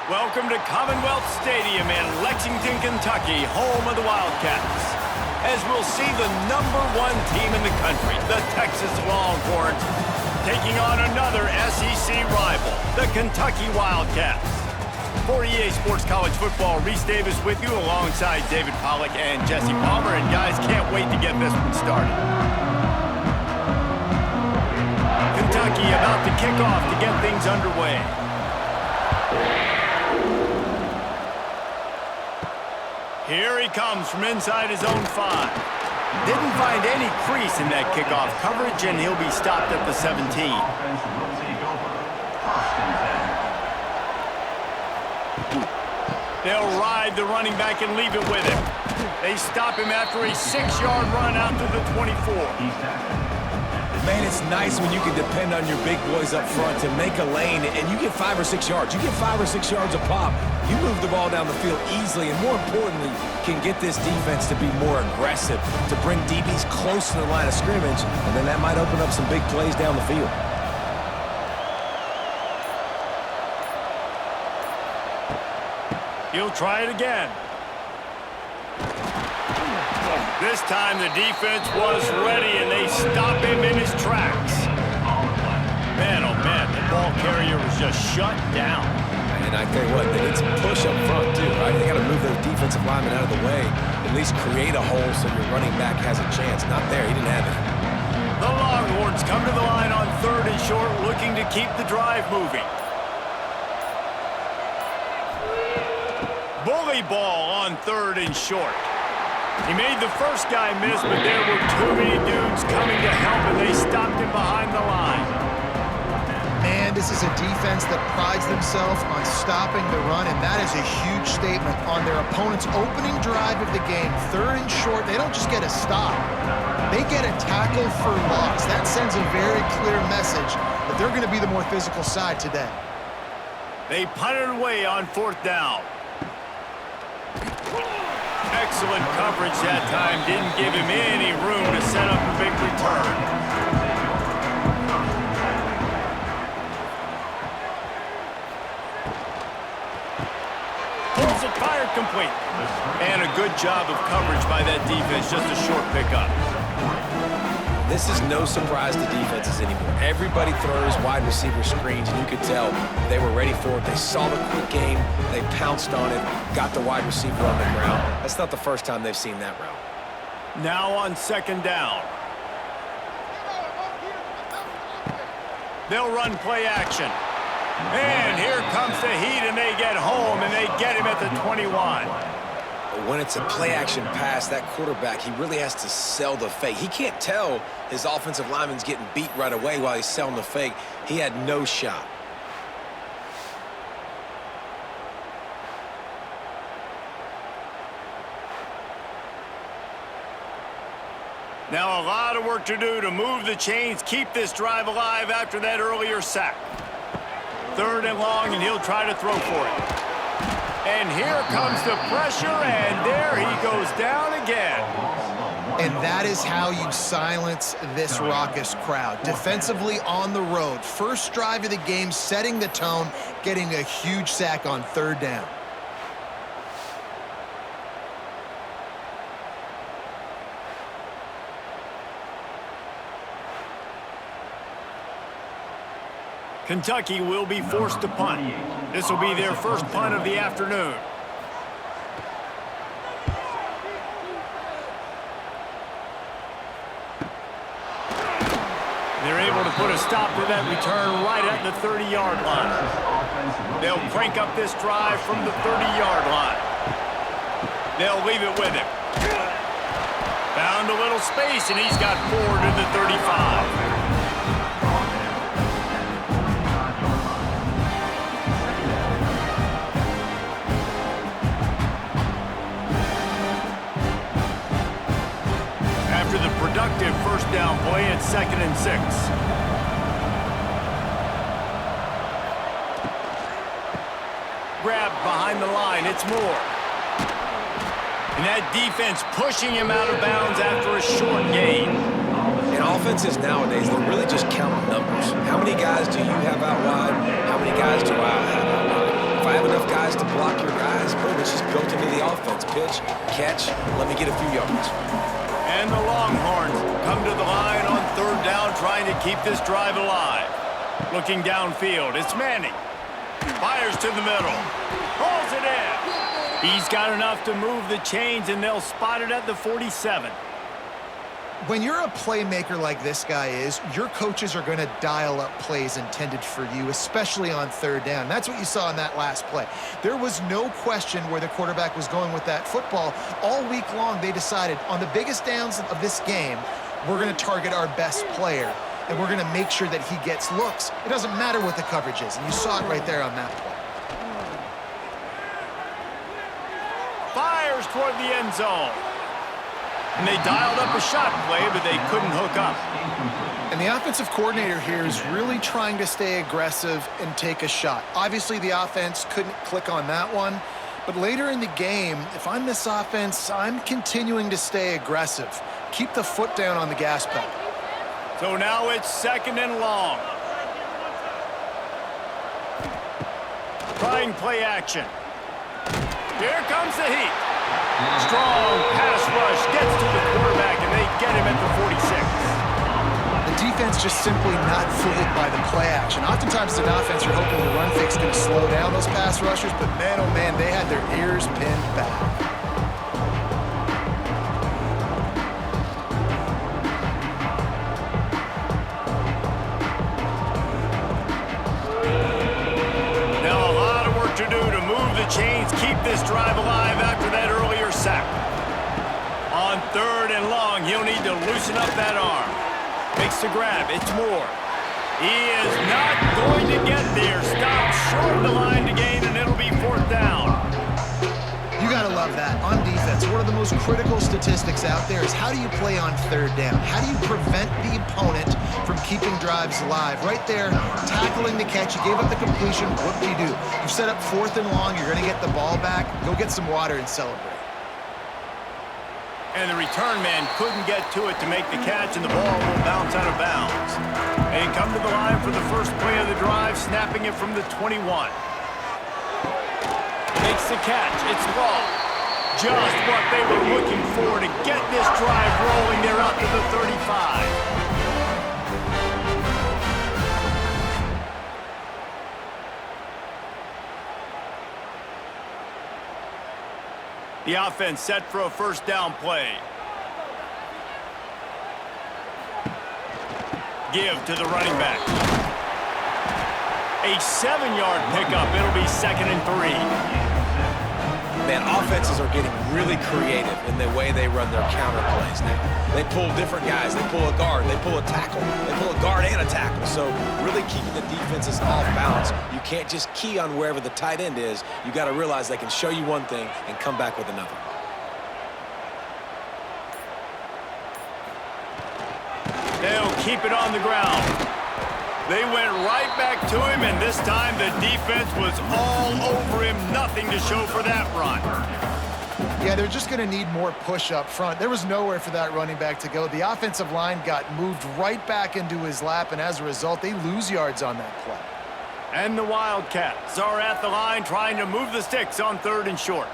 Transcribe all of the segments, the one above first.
Welcome to Commonwealth Stadium in Lexington, Kentucky, home of the Wildcats. As we'll see the #1 team in the country, the Texas Longhorns, taking on another SEC rival, the Kentucky Wildcats. For EA Sports College Football, Reese Davis with you alongside David Pollack and Jesse Palmer. And guys, can't wait to get this one started. Kentucky about to kick off to get things underway. Here he comes from inside his own 5. Didn't find any crease in that kickoff coverage, and he'll be stopped at the 17. They'll ride the running back and leave it with him. They stop him after a 6-yard run out to the 24. Man, it's nice when you can depend on your big boys up front to make a lane, and you get 5 or 6 yards. You get 5 or 6 yards a pop. You move the ball down the field easily, and more importantly, can get this defense to be more aggressive, to bring DBs close to the line of scrimmage, and then that might open up some big plays down the field. He'll try it again. This time the defense was ready, and they stop him in his tracks. Man, oh man, the ball carrier was just shut down. And I tell you what, they need some push up front too, right? They got to move those defensive linemen out of the way, at least create a hole so your running back has a chance. Not there, he didn't have it. The Longhorns come to the line on 3rd and short, looking to keep the drive moving. Bully ball on 3rd and short. He made the first guy miss, but there were too many dudes coming to help, and they stopped him behind the line. Man, this is a defense that prides themselves on stopping the run, and that is a huge statement on their opponent's opening drive of the game. 3rd and short, they don't just get a stop. They get a tackle for loss. That sends a very clear message that they're going to be the more physical side today. They punted away on 4th down. Excellent coverage that time. Didn't give him any room to set up a big return. Pulls it, fired complete. And a good job of coverage by that defense. Just a short pickup. This is no surprise to defenses anymore. Everybody throws wide receiver screens, and you could tell they were ready for it. They saw the quick game, they pounced on it, got the wide receiver on the ground. That's not the first time they've seen that route. Now on 2nd down. They'll run play action. And here comes the heat, and they get home, and they get him at the 21. When it's a play-action pass, that quarterback, he really has to sell the fake. He can't tell his offensive lineman's getting beat right away while he's selling the fake. He had no shot. Now a lot of work to do to move the chains, keep this drive alive after that earlier sack. 3rd and long, and he'll try to throw for it. And here comes the pressure, and there he goes down again. And that is how you silence this raucous crowd. Defensively on the road. First drive of the game, setting the tone, getting a huge sack on 3rd down. Kentucky will be forced to punt. This will be their first punt of the afternoon. They're able to put a stop to that return right at the 30-yard line. They'll crank up this drive from the 30-yard line. They'll leave it with him. Found a little space, and he's got 4 to the 35. After the productive first down play at 2nd and 6. Grabbed behind the line, it's Moore. And that defense pushing him out of bounds after a short gain. And offenses nowadays, they're really just counting numbers. How many guys do you have out wide? How many guys do I have out wide? If I have enough guys guys to block your guys. Boom, it's just built into the offense. Pitch, catch, let me get a few yards. And the Longhorns come to the line on third down, trying to keep this drive alive. Looking downfield, it's Manning. Fires to the middle. Pulls it in. He's got enough to move the chains, and they'll spot it at the 47. When you're a playmaker like this guy is, your coaches are going to dial up plays intended for you, especially on third down. That's what you saw in that last play. There was no question where the quarterback was going with that football. All week long, they decided on the biggest downs of this game, we're going to target our best player, and we're going to make sure that he gets looks. It doesn't matter what the coverage is, and you saw it right there on that play. Fires toward the end zone. And they dialed up a shot play, but they couldn't hook up. And the offensive coordinator here is really trying to stay aggressive and take a shot. Obviously, the offense couldn't click on that one. But later in the game, if I'm this offense, I'm continuing to stay aggressive. Keep the foot down on the gas pedal. So now it's 2nd and long. Trying play action. Here comes the heat. Strong pass rush gets to the quarterback, and they get him at the 46. The defense just simply not fooled by the play action. Oftentimes, the offense are hoping the run fake is going to slow down those pass rushers, but man, oh man, they had their ears pinned back. Chains keep this drive alive after that earlier sack. On 3rd and long, he'll need to loosen up that arm. Makes the grab. It's Moore. He is not going to get there. Stopped short of the line to gain, and it'll be 4th down. You got to love that. On defense, one of the most critical statistics out there is how do you play on 3rd down? How do you prevent the opponent from keeping drives alive? Right there, tackling the catch. You gave up the completion. What do? You set up 4th and long. You're going to get the ball back. Go get some water and celebrate. And the return man couldn't get to it to make the catch, and the ball will bounce out of bounds. They come to the line for the first play of the drive, snapping it from the 21. Makes the catch. It's long. Just what they were looking for to get this drive rolling. They're up to the 35. The offense set for a first down play. Give to the running back. A 7-yard pickup. It'll be 2nd and 3. Man, offenses are getting really creative in the way they run their counter plays now. They pull different guys. They pull a guard. They pull a tackle. They pull a guard and a tackle. So really keeping the defenses off balance. You can't just key on wherever the tight end is. You got to realize they can show you one thing and come back with another. They'll keep it on the ground. They went right back to him, and this time the defense was all over him. Nothing to show for that run. Yeah, they're just going to need more push up front. There was nowhere for that running back to go. The offensive line got moved right back into his lap, and as a result, they lose yards on that play. And the Wildcats are at the line trying to move the sticks on 3rd and short.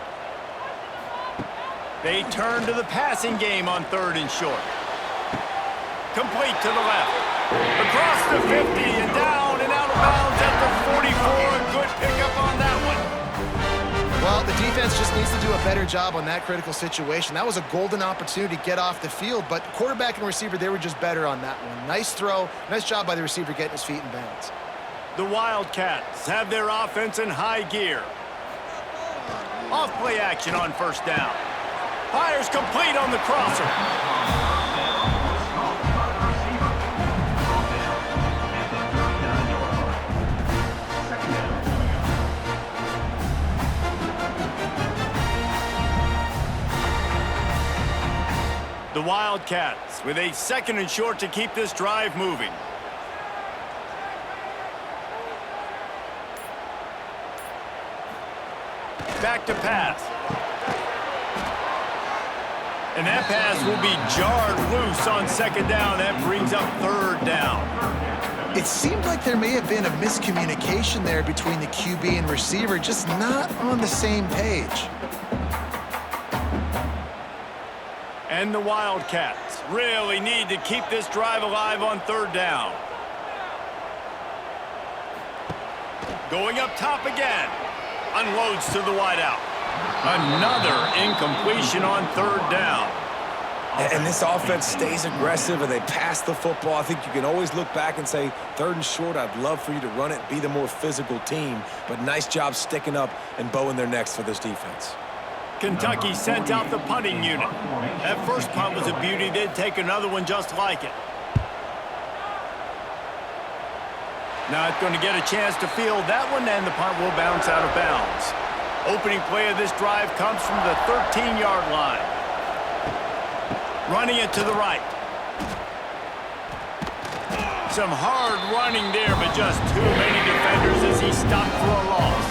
They turn to the passing game on 3rd and short. Complete to the left. Across the 50 and down and out of bounds at the 44. A good pickup on that one. Well, the defense just needs to do a better job on that critical situation. That was a golden opportunity to get off the field, but quarterback and receiver, they were just better on that one. Nice throw. Nice job by the receiver getting his feet in bounds. The Wildcats have their offense in high gear. Off play action on 1st down. Fires complete on the crosser. The Wildcats with a 2nd and short to keep this drive moving. Back to pass. And that pass will be jarred loose on 2nd down. That brings up 3rd down. It seemed like there may have been a miscommunication there between the QB and receiver, just not on the same page. And the Wildcats really need to keep this drive alive on third down. Going up top again. Unloads to the wideout. Another incompletion on third down. And this offense stays aggressive and they pass the football. I think you can always look back and say, 3rd and short, I'd love for you to run it, be the more physical team. But nice job sticking up and bowing their necks for this defense. Kentucky sent out the punting unit. That first punt was a beauty. They'd take another one just like it. Now it's going to get a chance to field that one, and the punt will bounce out of bounds. Opening play of this drive comes from the 13-yard line. Running it to the right. Some hard running there, but just too many defenders as he stopped for a loss.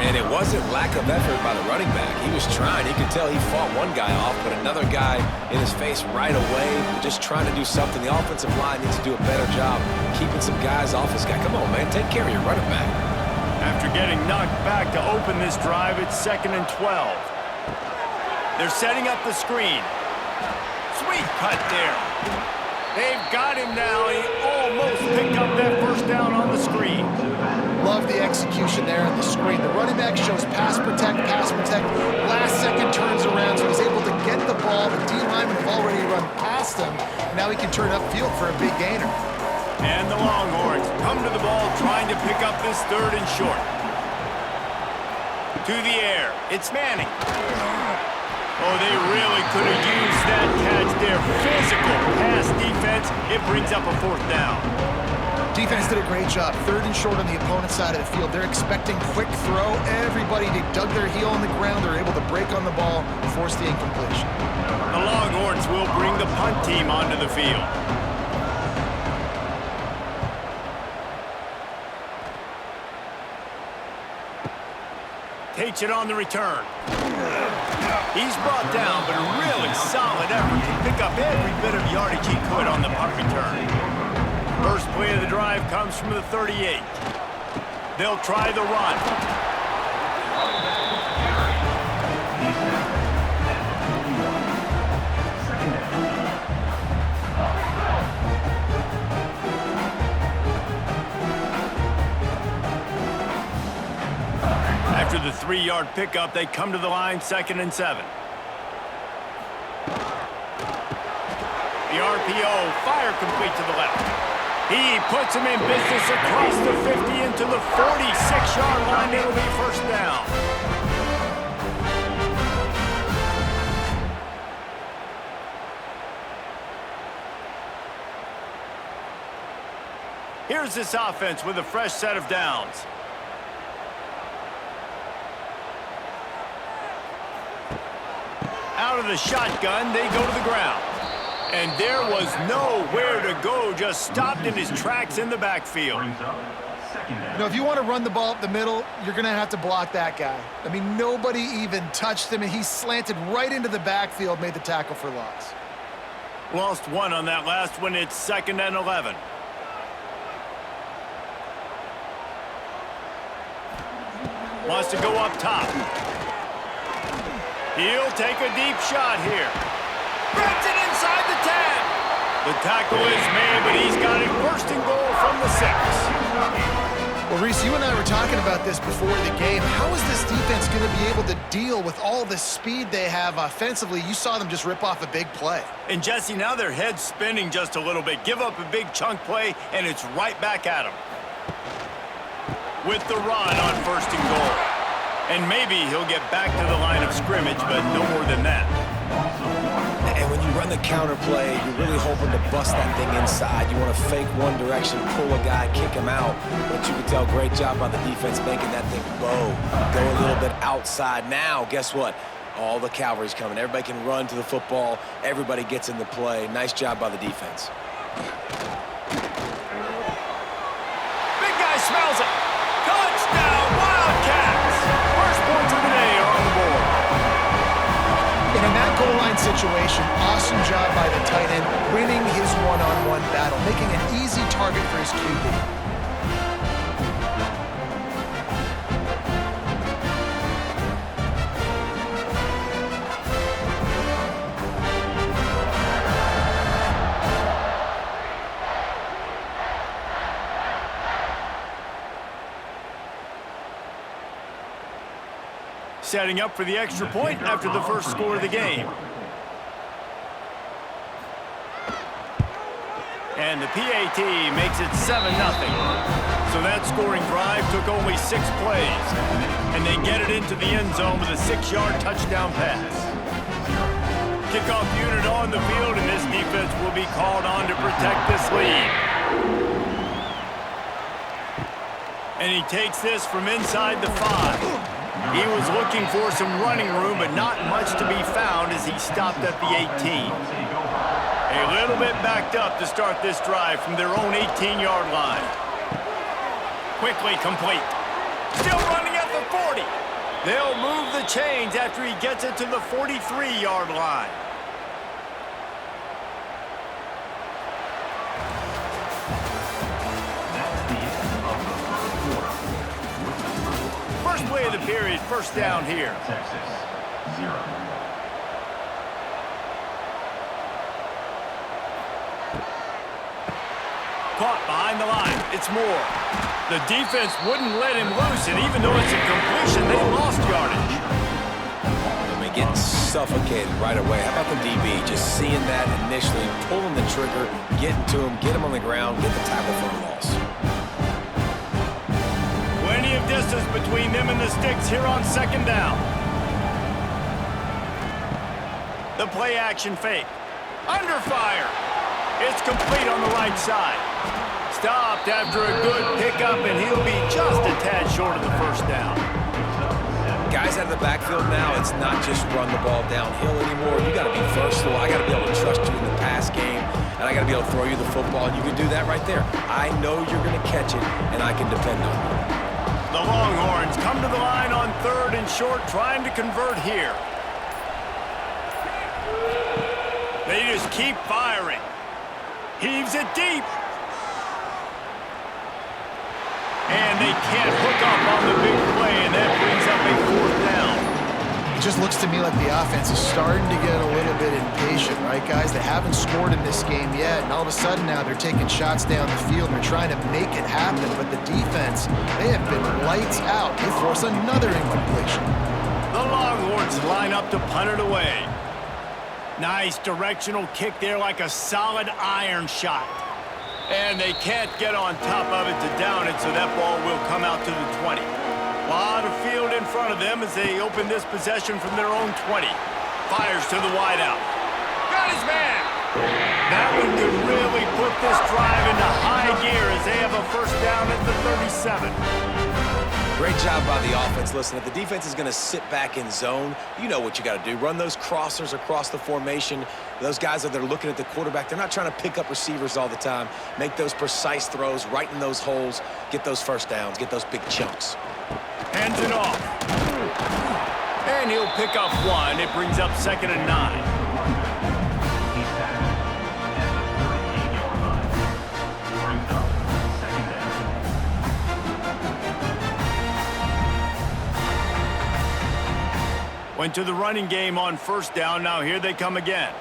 And it wasn't lack of effort by the running back. He was trying. You could tell he fought one guy off, but another guy in his face right away, just trying to do something. The offensive line needs to do a better job keeping some guys off his guy. Come on, man, take care of your running back. After getting knocked back to open this drive, it's 2nd and 12. They're setting up the screen. Sweet cut there. They've got him now. He almost picked up that first down on the screen. Love the execution there on the screen. The running back shows pass protect. Last second turns around, so he's able to get the ball. The D linemen have already run past him. Now he can turn upfield for a big gainer. And the Longhorns come to the ball trying to pick up this 3rd and short. To the air. It's Manning. Oh, they really could have used that catch there. Physical pass defense. It brings up a 4th down. Defense did a great job. 3rd and short on the opponent's side of the field. They're expecting quick throw. Everybody, they dug their heel on the ground. They're able to break on the ball, force the incompletion. The Longhorns will bring the punt team onto the field. Takes it on the return. He's brought down, but a really solid effort to pick up every bit of yardage he could on the punt return. First play of the drive comes from the 38. They'll try the run. After the 3-yard pickup, they come to the line, 2nd and 7. The RPO, fire complete to the left. He puts him in business across the 50 into the 46-yard line. It'll be 1st down. Here's this offense with a fresh set of downs. Out of the shotgun, they go to the ground. And there was nowhere to go, just stopped in his tracks in the backfield. You know, if you want to run the ball up the middle, you're going to have to block that guy. I mean, nobody even touched him, and he slanted right into the backfield, made the tackle for loss. Lost one on that last one. It's 2nd and 11. Wants to go up top. He'll take a deep shot here. Grabs it inside the 10. The tackle is made, but he's got it 1st and goal from the 6. Well, Reese, you and I were talking about this before the game. How is this defense going to be able to deal with all the speed they have offensively? You saw them just rip off a big play. And, Jesse, now their head's spinning just a little bit. Give up a big chunk play, and it's right back at them. With the run on 1st and goal. And maybe he'll get back to the line of scrimmage, but no more than that. And when you run the counter play, you're really hoping to bust that thing inside. You want to fake one direction, pull a guy, kick him out. But you can tell, great job by the defense making that thing bow. Go a little bit outside. Now, guess what? All the cavalry's coming. Everybody can run to the football. Everybody gets in the play. Nice job by the defense. Big guy smells it. Touchdown, Wildcats! First points of the day are on the board. And in that goal line situation, awesome awesome job by the tight end, winning his one-on-one battle, making an easy target for his QB. Setting up for the extra point after the first score of the game. And the PAT makes it 7-0. So that scoring drive took only 6 plays. And they get it into the end zone with a 6-yard touchdown pass. Kickoff unit on the field, and this defense will be called on to protect this lead. And he takes this from inside the 5. He was looking for some running room, but not much to be found as he stopped at the 18. A little bit backed up to start this drive from their own 18-yard line. Quickly complete. Still running at the 40. They'll move the chains after he gets it to the 43-yard line. First play of the period, first down here. Texas, 0. Caught behind the line. It's Moore. The defense wouldn't let him loose, and even though it's a completion, they lost yardage. I mean, getting suffocated right away. How about the DB? Just seeing that initially, pulling the trigger, getting to him, get him on the ground, get the tackle for a loss. Plenty of distance between them and the sticks here on second down. The play action fake. Under fire. It's complete on the right side. Stopped after a good pickup, and he'll be just a tad short of the first down. Guys out of the backfield now, it's not just run the ball downhill anymore. You got to be versatile. I got to be able to trust you in the pass game, and I got to be able to throw you the football, and you can do that right there. I know you're going to catch it, and I can depend on you. The Longhorns come to the line on 3rd and short, trying to convert here. They just keep firing. Heaves it deep. And they can't hook up on the big play, and that brings up a 4th down. It just looks to me like the offense is starting to get a little bit impatient, right, guys? They haven't scored in this game yet, and all of a sudden now they're taking shots down the field. They're trying to make it happen, but the defense, they have been lights out. They force another incompletion. The Longhorns line up to punt it away. Nice directional kick there, like a solid iron shot. And they can't get on top of it to down it, so that ball will come out to the 20. A lot of field in front of them as they open this possession from their own 20. Fires to the wideout. Got his man! That one could really put this drive into high gear as they have a first down at the 37. Great job by the offense. Listen, if the defense is going to sit back in zone, you know what you got to do. Run those crossers across the formation. Those guys that are looking at the quarterback, they're not trying to pick up receivers all the time. Make those precise throws, right in those holes, get those first downs, get those big chunks. Hands it off. And he'll pick up 1. It brings up 2nd and 9. Went to the running game on first down. Now here they come again.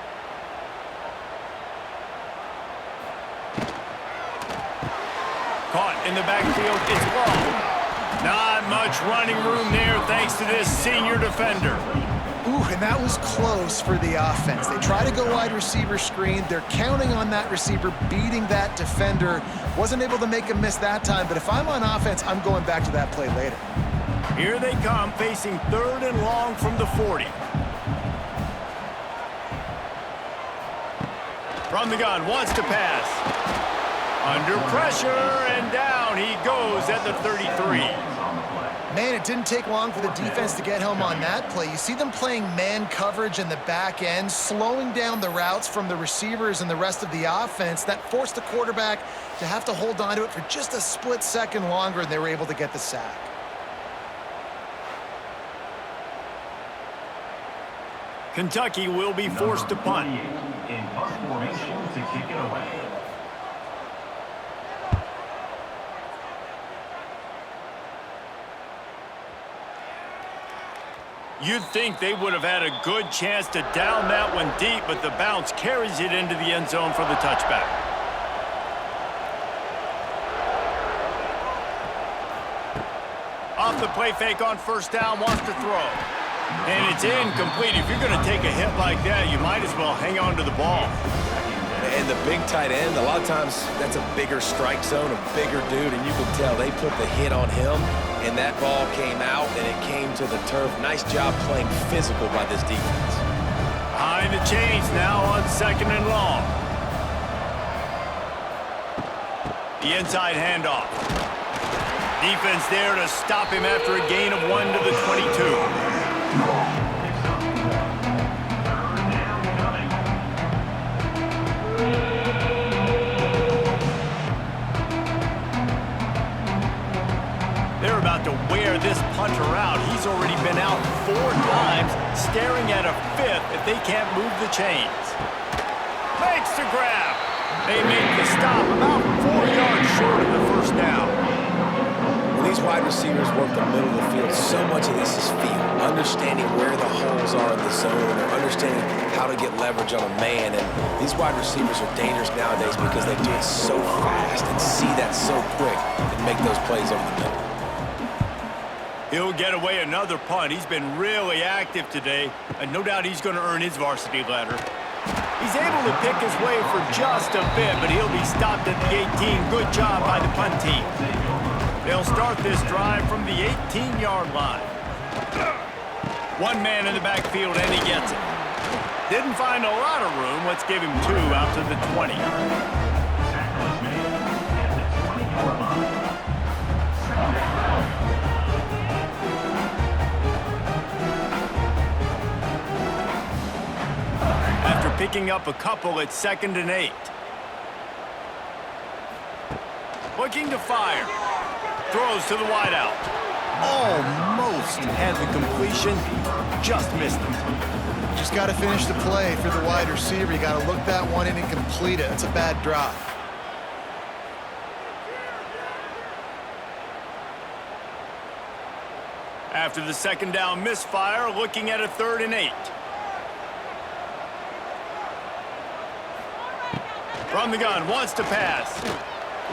Caught in the backfield. It's long. Not much running room there thanks to this senior defender. Ooh, and that was close for the offense. They try to go wide receiver screen. They're counting on that receiver beating that defender. Wasn't able to make him miss that time, but if I'm on offense, I'm going back to that play later. Here they come, facing 3rd and long from the 40. From the gun, wants to pass. Under pressure, and down he goes at the 33. Man, it didn't take long for the defense to get home on that play. You see them playing man coverage in the back end, slowing down the routes from the receivers and the rest of the offense. That forced the quarterback to have to hold on to it for just a split second longer, and they were able to get the sack. Kentucky will be forced to punt. In punt formation to kick it away. You'd think they would have had a good chance to down that one deep, but the bounce carries it into the end zone for the touchback. Off the play fake on first down, wants to throw. And it's incomplete. If you're going to take a hit like that, you might as well hang on to the ball. And the big tight end, a lot of times that's a bigger strike zone, a bigger dude, and you can tell they put the hit on him, and that ball came out, and it came to the turf. Nice job playing physical by this defense. Behind the chains now on 2nd and long. The inside handoff. Defense there to stop him after a gain of 1 to the 22. They're about to wear this punter out. He's already been out 4 times, staring at a 5th if they can't move the chains. Makes the grab. They make the stop about 4 yards short of the first down. When these wide receivers work the middle of the field, so much of this is feel. Understanding where the holes are in the zone, or understanding how to get leverage on a man. And these wide receivers are dangerous nowadays because they do it so fast and see that so quick and make those plays over the middle. He'll get away another punt. He's been really active today, and no doubt he's going to earn his varsity letter. He's able to pick his way for just a bit, but he'll be stopped at the 18. Good job by the punt team. They'll start this drive from the 18-yard line. One man in the backfield, and he gets it. Didn't find a lot of room. Let's give him 2 out to the 20. After picking up a couple, it's 2nd and 8. Looking to fire. Throws to the wideout. Almost had the completion. Just missed it. Just got to finish the play for the wide receiver. You got to look that one in and complete it. It's a bad drop. After the 2nd down misfire, looking at a 3rd and 8. From the gun, wants to pass.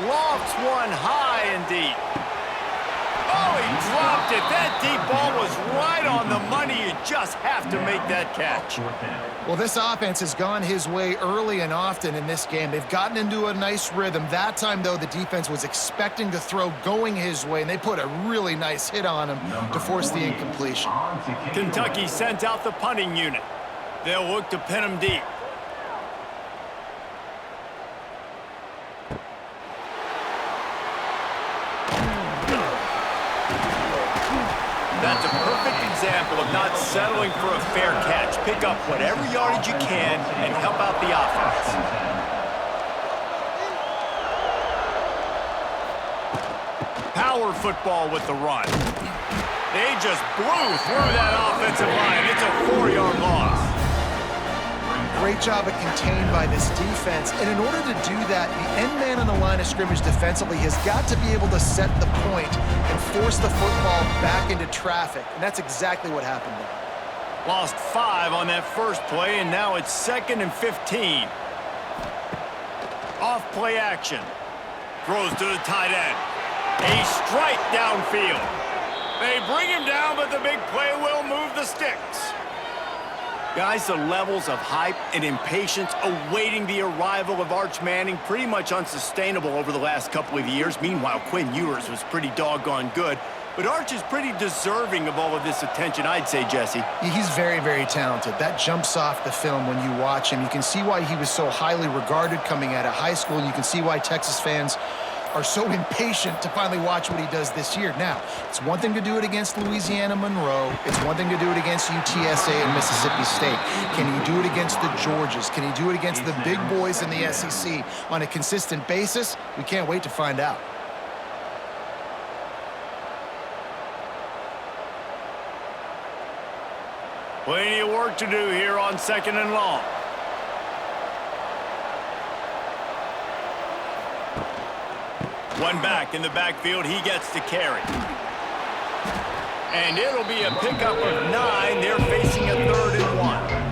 Lofts one high and deep. Oh, he dropped it. That deep ball was right on the money. You just have to make that catch. Well, this offense has gone his way early and often in this game. They've gotten into a nice rhythm. That time, though, the defense was expecting the throw going his way, and they put a really nice hit on him to force the incompletion. Kentucky sent out the punting unit. They'll look to pin him deep. That's a perfect example of not settling for a fair catch. Pick up whatever yardage you can and help out the offense. Power football with the run. They just blew through that offensive line. It's a 4-yard loss. Great job of contained by this defense. And in order to do that, the end man on the line of scrimmage defensively has got to be able to set the point and force the football back into traffic. And that's exactly what happened there. Lost 5 on that first play, and now it's 2nd and 15. Off play action. Throws to the tight end. A strike downfield. They bring him down, but the big play will move the sticks. Guys, the levels of hype and impatience awaiting the arrival of Arch Manning pretty much unsustainable over the last couple of years. Meanwhile, Quinn Ewers was pretty doggone good. But Arch is pretty deserving of all of this attention, I'd say, Jesse. He's very, very talented. That jumps off the film when you watch him. You can see why he was so highly regarded coming out of high school, and you can see why Texas fans are so impatient to finally watch what he does this year. Now, it's one thing to do it against Louisiana Monroe. It's one thing to do it against UTSA and Mississippi State. Can he do it against the Georgias? Can he do it against the big boys in the SEC on a consistent basis? We can't wait to find out. Plenty of work to do here on 2nd and long. One back in the backfield, he gets to carry. And it'll be a pickup of 9. They're facing a 3rd and 1.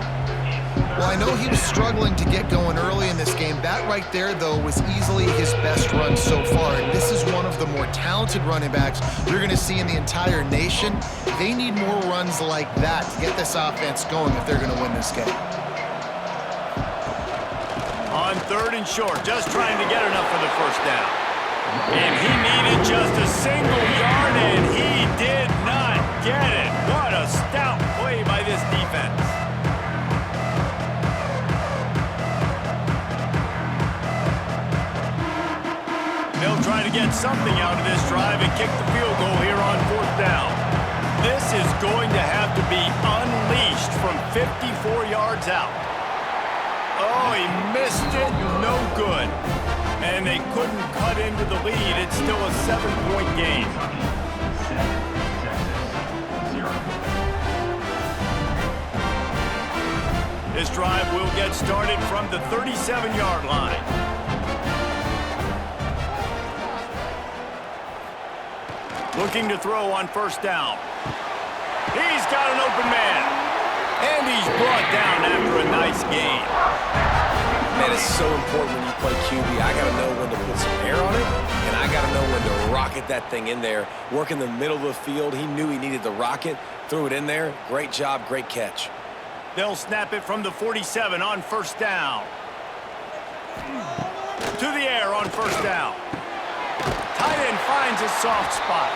Well, I know he was struggling to get going early in this game. That right there, though, was easily his best run so far. And this is one of the more talented running backs you're going to see in the entire nation. They need more runs like that to get this offense going if they're going to win this game. On 3rd and short, just trying to get enough for the first down. And he needed just a single yard, and he did not get it. What a stout play by this defense. They'll try to get something out of this drive and kick the field goal here on 4th down. This is going to have to be unleashed from 54 yards out. Oh, he missed it. No good. And they couldn't cut into the lead. It's still a 7-point game. This drive will get started from the 37-yard line. Looking to throw on 1st down. He's got an open man. And he's brought down after a nice gain. Man, it's so important when you play QB. I got to know when to put some air on it, and I got to know when to rocket that thing in there. Work in the middle of the field. He knew he needed the rocket. Threw it in there. Great job, great catch. They'll snap it from the 47 on 1st down. To the air on 1st down. Tight end finds a soft spot.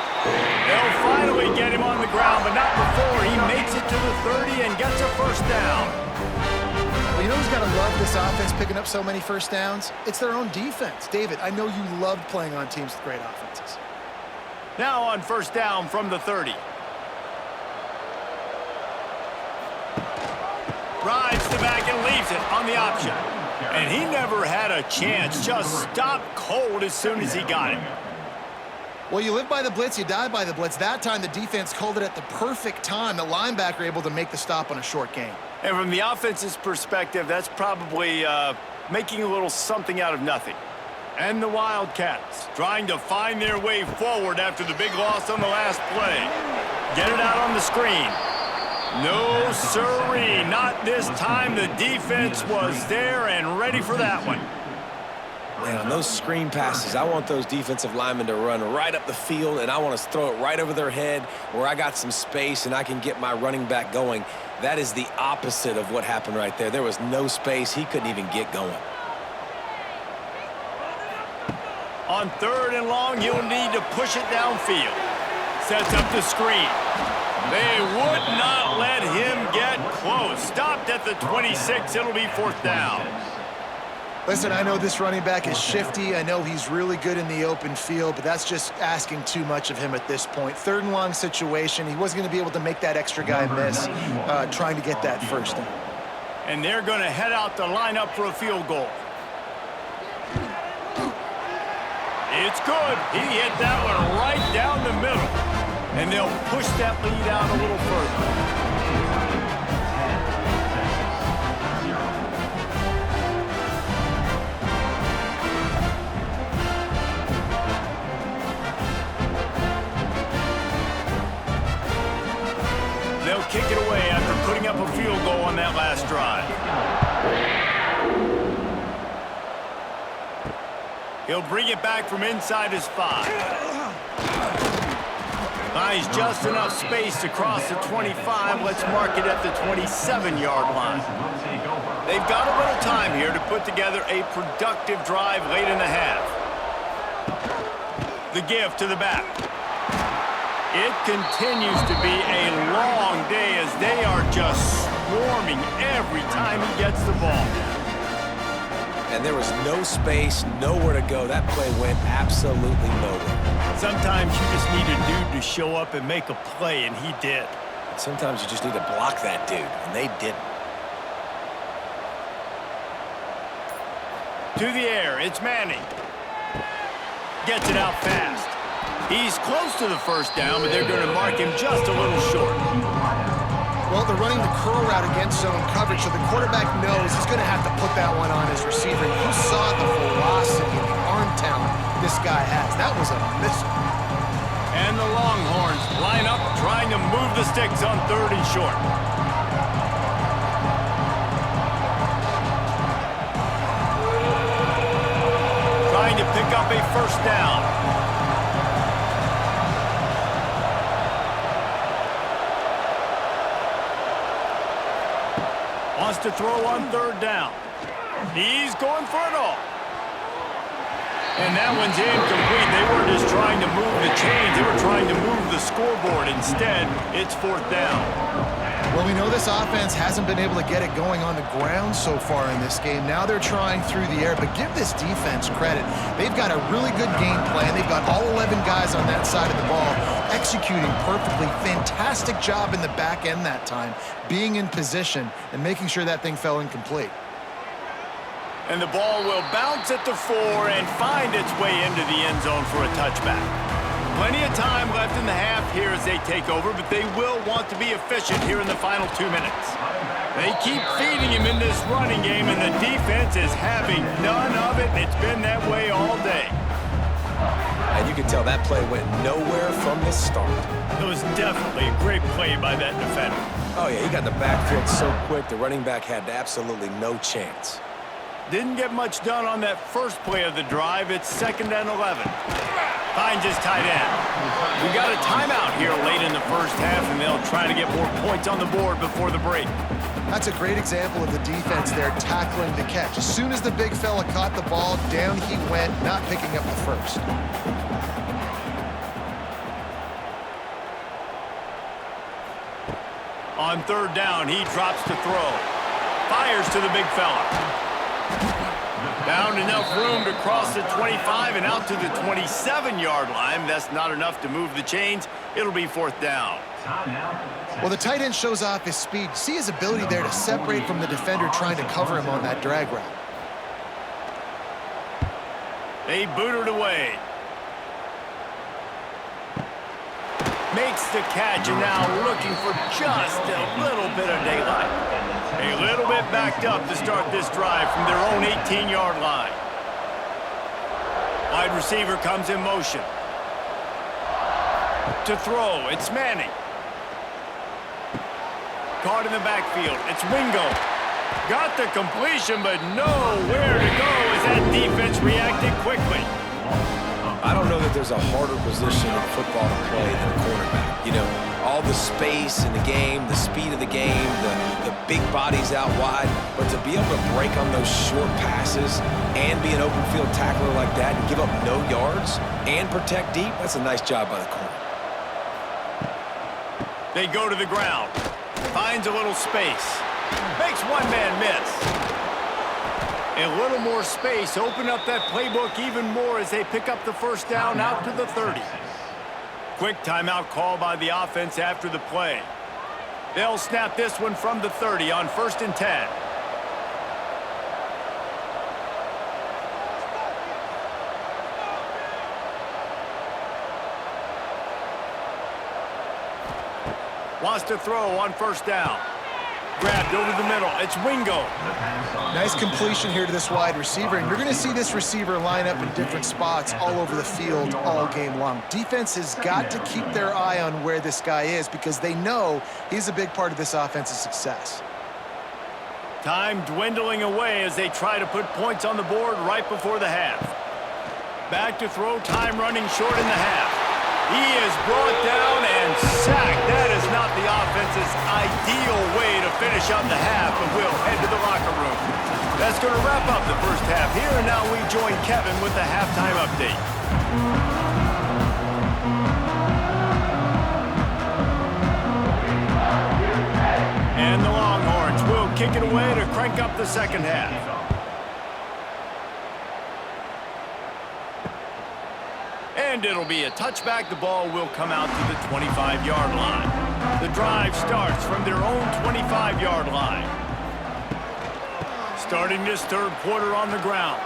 They'll finally get him on the ground, but not before he makes it to the 30 and gets a 1st down. Well, you know who's got to love this offense picking up so many 1st downs? It's their own defense. David, I know you loved playing on teams with great offenses. Now on 1st down from the 30. Rides the back and leaves it on the option. And he never had a chance. Just stopped cold as soon as he got it. Well, you live by the blitz, you die by the blitz. That time, the defense called it at the perfect time. The linebacker able to make the stop on a short gain. And from the offense's perspective, that's probably making a little something out of nothing. And the Wildcats trying to find their way forward after the big loss on the last play. Get it out on the screen. No, sirree, not this time. The defense was there and ready for that one. Man, on those screen passes, I want those defensive linemen to run right up the field, and I want to throw it right over their head where I got some space and I can get my running back going. That is the opposite of what happened right there. There was no space. He couldn't even get going. On 3rd and long, he'll need to push it downfield. Sets up the screen. They would not let him get close. Stopped at the 26. It'll be 4th down. Listen, I know this running back is shifty. I know he's really good in the open field, but that's just asking too much of him at this point. 3rd and long situation. He wasn't going to be able to make that extra guy miss trying to get that 1st down. And they're going to head out to line up for a field goal. It's good. He hit that one right down the middle. And they'll push that lead out a little further. They'll kick it away after putting up a field goal on that last drive. He'll bring it back from inside his 5. Buys just enough space to cross the 25. Let's mark it at the 27-yard line. They've got a little time here to put together a productive drive late in the half. The give to the back. It continues to be a long day as they are just swarming every time he gets the ball. And there was no space, nowhere to go. That play went absolutely nowhere. Sometimes you just need a dude to show up and make a play, and he did. Sometimes you just need to block that dude, and they didn't. To the air, it's Manning. Gets it out fast. He's close to the 1st down, but they're going to mark him just a little short. Well, Well, they're running the curl route against zone coverage, so the quarterback knows he's going to have to put that one on his receiver. You saw the velocity and the arm talent this guy has. That was a missile. And the Longhorns line up trying to move the sticks on 3rd and short. Trying to pick up a 1st down. Wants to throw on 3rd down. He's going for it all. And that one's incomplete. They weren't just trying to move the chains. They were trying to move the scoreboard. Instead, it's 4th down. Well, we know this offense hasn't been able to get it going on the ground so far in this game. Now they're trying through the air, but give this defense credit. They've got a really good game plan. They've got all 11 guys on that side of the ball executing perfectly. Fantastic job in the back end that time, being in position and making sure that thing fell incomplete. And the ball will bounce at the 4 and find its way into the end zone for a touchback. Plenty of time left in the half here as they take over, but they will want to be efficient here in the final 2 minutes. They keep feeding him in this running game, and the defense is having none of it, and it's been that way all day. And you can tell that play went nowhere from the start. It was definitely a great play by that defender. Oh, yeah, he got the backfield so quick, the running back had absolutely no chance. Didn't get much done on that first play of the drive. It's 2nd and 11. Finds his tight end. We got a timeout here late in the first half, and they'll try to get more points on the board before the break. That's a great example of the defense there tackling the catch. As soon as the big fella caught the ball, down he went, not picking up the first. On 3rd down, he drops to throw. Fires to the big fella. Found enough room to cross the 25 and out to the 27-yard line. That's not enough to move the chains. It'll be 4th down. Well, the tight end shows off his speed. See his ability there to separate from the defender trying to cover him on that drag route. They boot it away. Makes the catch and now looking for just a little bit of daylight. A little bit backed up to start this drive from their own 18-yard line. Wide receiver comes in motion. To throw, it's Manning. Caught in the backfield, it's Wingo. Got the completion, but nowhere to go as that defense reacted quickly. I don't know that there's a harder position in football to play than a quarterback. You know, all the space in the game, the speed of the game, the big bodies out wide, but to be able to break on those short passes and be an open field tackler like that and give up no yards and protect deep, that's a nice job by the corner. They go to the ground. Finds a little space. Makes one man miss. A little more space, open up that playbook even more as they pick up the 1st down out to the 30. Quick timeout call by the offense after the play. They'll snap this one from the 30 on 1st and 10. Wants to throw on 1st down. Grabbed over the middle. It's Wingo. Nice completion here to this wide receiver, and you're going to see this receiver line up in different spots all over the field all game long. Defense has got to keep their eye on where this guy is because they know he's a big part of this offense's success. Time dwindling away as they try to put points on the board right before the half. Back to throw, time running short in the half. He is brought down and sacked. That is not the offense's ideal way to finish out the half, but we'll head to the locker room. That's going to wrap up the first half here, and now we join Kevin with the halftime update. And the Longhorns will kick it away to crank up the second half. And it'll be a touchback. The ball will come out to the 25-yard line. The drive starts from their own 25-yard line. Starting this 3rd quarter on the ground.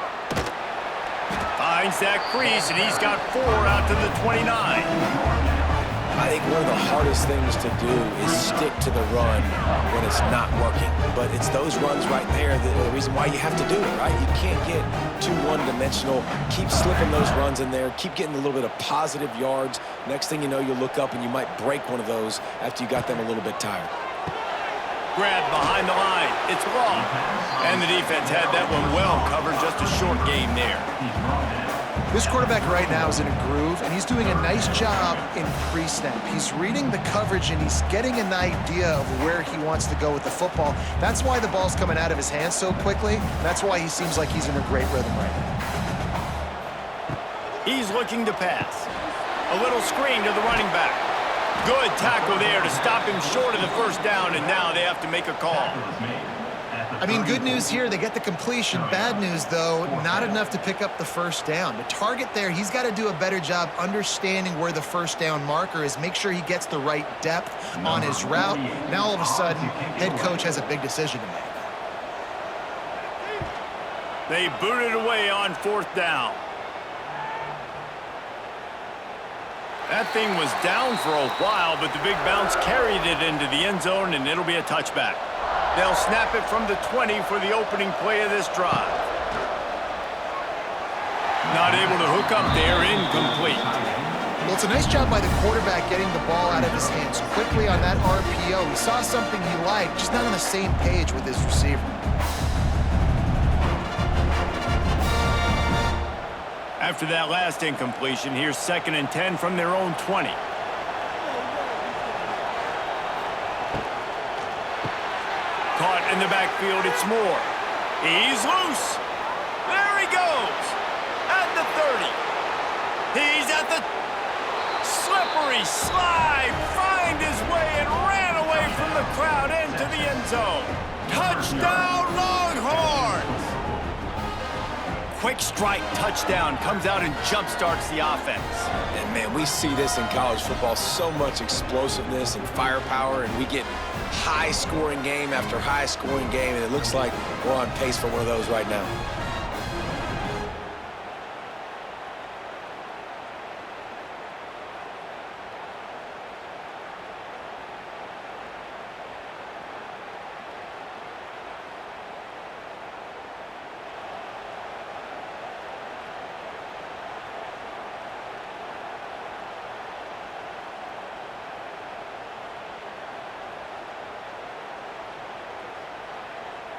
Finds that crease, and he's got 4 out to the 29. I think one of the hardest things to do is stick to the run when it's not working. But it's those runs right there that are the reason why you have to do it, right? You can't get too one-dimensional. Keep slipping those runs in there. Keep getting a little bit of positive yards. Next thing you know, you look up and you might break one of those after you got them a little bit tired. Grab behind the line. It's long. And the defense had that one well covered. Just a short game there. This quarterback right now is in a groove, and he's doing a nice job in pre-snap. He's reading the coverage, and he's getting an idea of where he wants to go with the football. That's why the ball's coming out of his hands so quickly. That's why he seems like he's in a great rhythm right now. He's looking to pass. A little screen to the running back. Good tackle there to stop him short of the first down, and now they have to make a call. I mean, good news here, they get the completion. Bad news, though, not enough to pick up the first down. The target there, he's got to do a better job understanding where the first down marker is, make sure he gets the right depth on his route. Now, all of a sudden, head coach has a big decision to make. They booted away on fourth down. That thing was down for a while, but the big bounce carried it into the end zone, and it'll be a touchback. They'll snap it from the 20 for the opening play of this drive. Not able to hook up there, incomplete. Well, it's a nice job by the quarterback getting the ball out of his hands quickly on that RPO. He saw something he liked, just not on the same page with his receiver. After that last incompletion, here's 2nd and 10 from their own 20. Caught in the backfield, it's Moore. He's loose. There he goes. At the 30. He's at the slippery slide. Find his way and ran away from the crowd into the end zone. Touchdown, Longhorns. Quick strike touchdown comes out and jump-starts the offense. And, man, we see this in college football, so much explosiveness and firepower, and we get high-scoring game after high-scoring game, and it looks like we're on pace for one of those right now.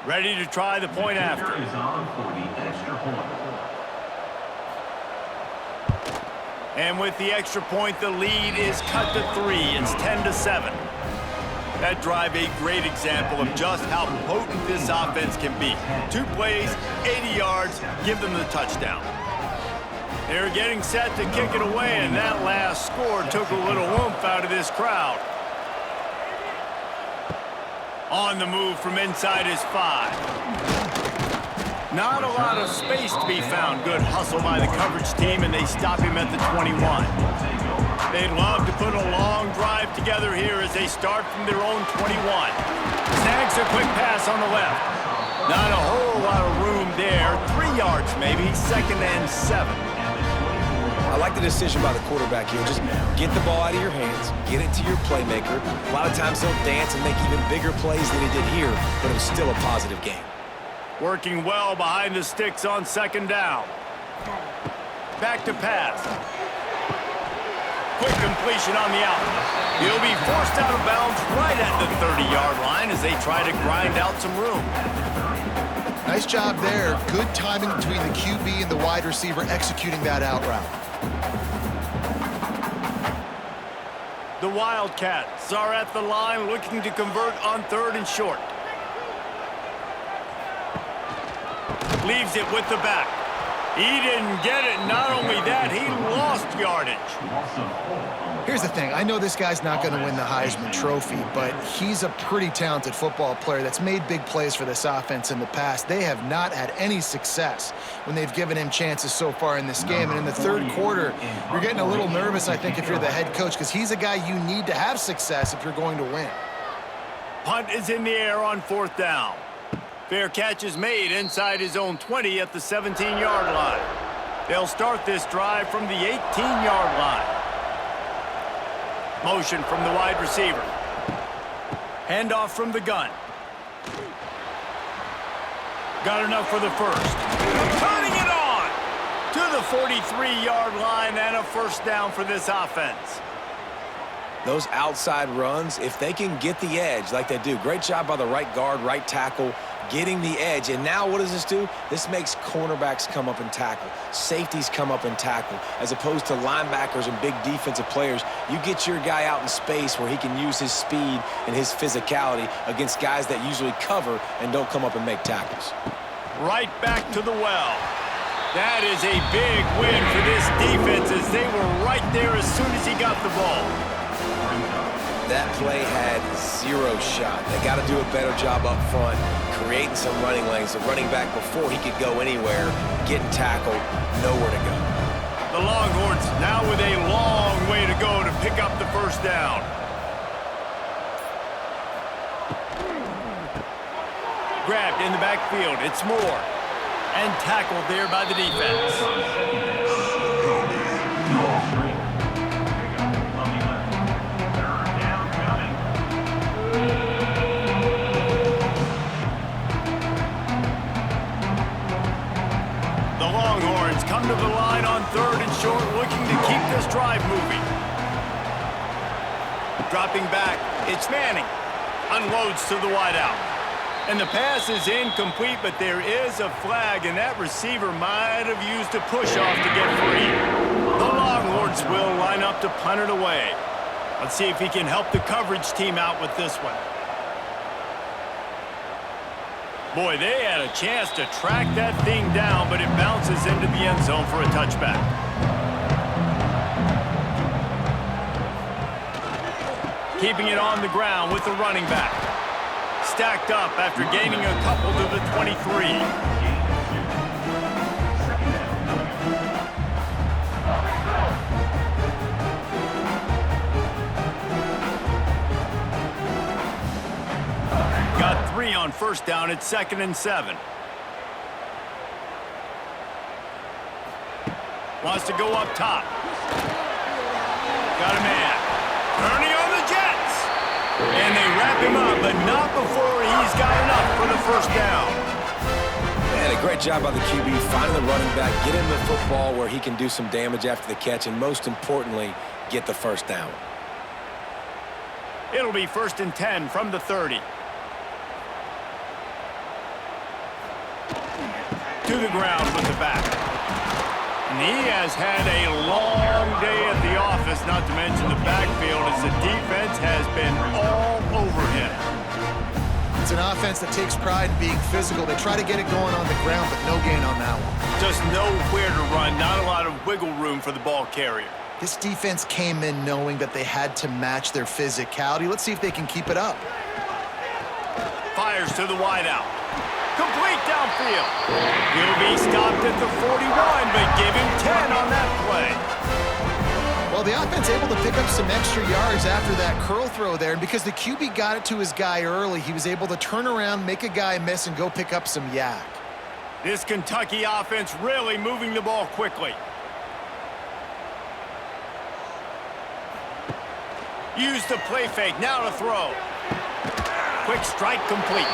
Ready to try the point after. Is on for the extra point. And with the extra point, the lead is cut to 3. It's 10-7. That drive, a great example of just how potent this offense can be. 2 plays, 80 yards, give them the touchdown. They're getting set to kick it away, and that last score took a little oomph out of this crowd. On the move from inside his 5. Not a lot of space to be found. Good hustle by the coverage team, and they stop him at the 21. They'd love to put a long drive together here as they start from their own 21. Snags a quick pass on the left. Not a whole lot of room there. 3 yards maybe, 2nd and 7. I like the decision by the quarterback here. Just get the ball out of your hands, get it to your playmaker. A lot of times he'll dance and make even bigger plays than he did here, but it was still a positive game. Working well behind the sticks on 2nd down. Back to pass. Quick completion on the out. He'll be forced out of bounds right at the 30-yard line as they try to grind out some room. Nice job there. Good timing between the QB and the wide receiver executing that out route. The Wildcats are at the line looking to convert on 3rd and short. Leaves it with the back. He didn't get it. Not only that, he lost yardage. Here's the thing. I know this guy's not going to win the Heisman Trophy, but he's a pretty talented football player that's made big plays for this offense in the past. They have not had any success when they've given him chances so far in this game. And in the 3rd quarter, you're getting a little nervous, I think, if you're the head coach, because he's a guy you need to have success if you're going to win. Punt is in the air on 4th down. Fair catch is made inside his own 20 at the 17-yard line. They'll start this drive from the 18-yard line. Motion from the wide receiver. Handoff from the gun. Got enough for the first. Turning it on to the 43-yard line and a first down for this offense. Those outside runs, if they can get the edge like they do, great job by the right guard, right tackle, getting the edge. And now what does this do? This makes cornerbacks come up and tackle. Safeties come up and tackle. As opposed to linebackers and big defensive players, you get your guy out in space where he can use his speed and his physicality against guys that usually cover and don't come up and make tackles. Right back to the well. That is a big win for this defense as they were right there as soon as he got the ball. That play had zero shot. They got to do a better job up front, creating some running lanes. The running back, before he could go anywhere, getting tackled, nowhere to go. The Longhorns now with a long way to go to pick up the first down. Grabbed in the backfield. It's Moore. And tackled there by the defense. Come to the line on 3rd and short, looking to keep this drive moving. Dropping back, it's Manning. Unloads to the wideout. And the pass is incomplete, but there is a flag, and that receiver might have used a push-off to get free. The Longhorns will line up to punt it away. Let's see if he can help the coverage team out with this one. Boy, they had a chance to track that thing down, but it bounces into the end zone for a touchback. Keeping it on the ground with the running back. Stacked up after gaining a couple to the 23. Got 3 on first down at 2nd and 7. Wants to go up top. Got a man. Turning on the Jets. And they wrap him up, but not before he's got enough for the first down. Man, a great job by the QB, finding the running back, get him the football where he can do some damage after the catch, and most importantly, get the first down. It'll be 1st and 10 from the 30. To the ground with the back. And he has had a long day at the office, not to mention the backfield, as the defense has been all over him. It's an offense that takes pride in being physical. They try to get it going on the ground, but no gain on that one. Just nowhere to run, not a lot of wiggle room for the ball carrier. This defense came in knowing that they had to match their physicality. Let's see if they can keep it up. Fires to the wideout. Complete downfield. He'll be stopped at the 41, but give him 10 on that play. Well, the offense able to pick up some extra yards after that curl throw there, and because the QB got it to his guy early, he was able to turn around, make a guy miss, and go pick up some yak. This Kentucky offense really moving the ball quickly. Use the play fake, now to throw. Quick strike complete.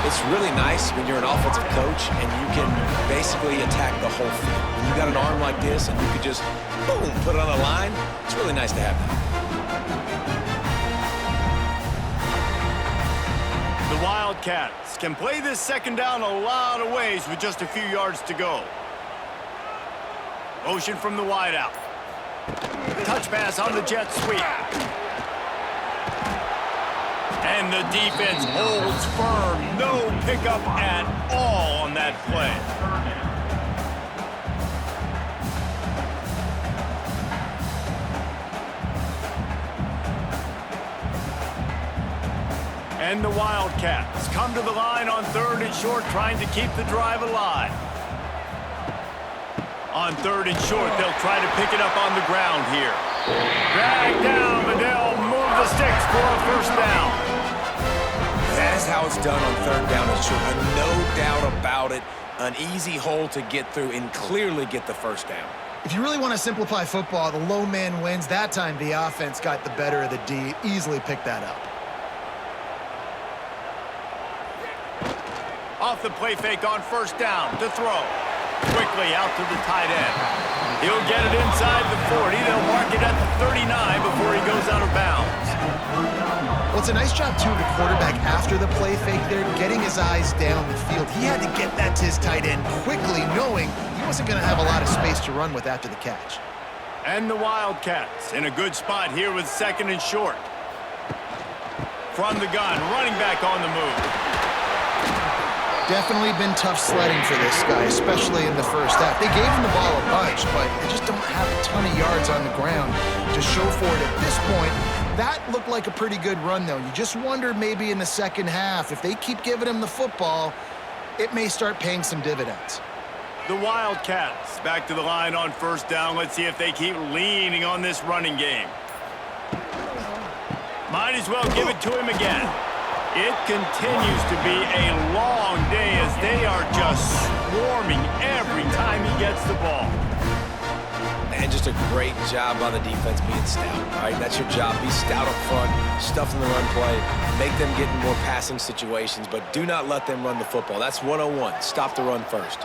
It's really nice when you're an offensive coach and you can basically attack the whole field. When you got an arm like this and you could just, boom, put it on the line, it's really nice to have that. The Wildcats can play this second down a lot of ways with just a few yards to go. Motion from the wideout. Touch pass on the jet sweep. And the defense holds firm. No pickup at all on that play. And the Wildcats come to the line on 3rd and short, trying to keep the drive alive. On 3rd and short, they'll try to pick it up on the ground here. Drag down, but they'll move the sticks for a first down. That's how it's done on 3rd down and short. No doubt about it. An easy hole to get through and clearly get the first down. If you really want to simplify football, the low man wins. That time, the offense got the better of the D. Easily picked that up. Off the play fake on first down to throw. Quickly out to the tight end. He'll get it inside the 40. They'll mark it at the 39 before he goes out of bounds. Well, it's a nice job, too, of the quarterback after the play fake there, getting his eyes down the field. He had to get that to his tight end quickly, knowing he wasn't going to have a lot of space to run with after the catch. And the Wildcats in a good spot here with second and short. From the gun, running back on the move. Definitely been tough sledding for this guy, especially in the first half. They gave him the ball a bunch, but they just don't have a ton of yards on the ground to show for it at this point. That looked like a pretty good run, though. You just wonder maybe in the second half, if they keep giving him the football, it may start paying some dividends. The Wildcats back to the line on first down. Let's see if they keep leaning on this running game. Might as well give it to him again. It continues to be a long day as they are just swarming every time he gets the ball. And just a great job on the defense being stout, all right? That's your job. Be stout up front, stuff in the run play, make them get in more passing situations, but do not let them run the football. That's 101. Stop the run first.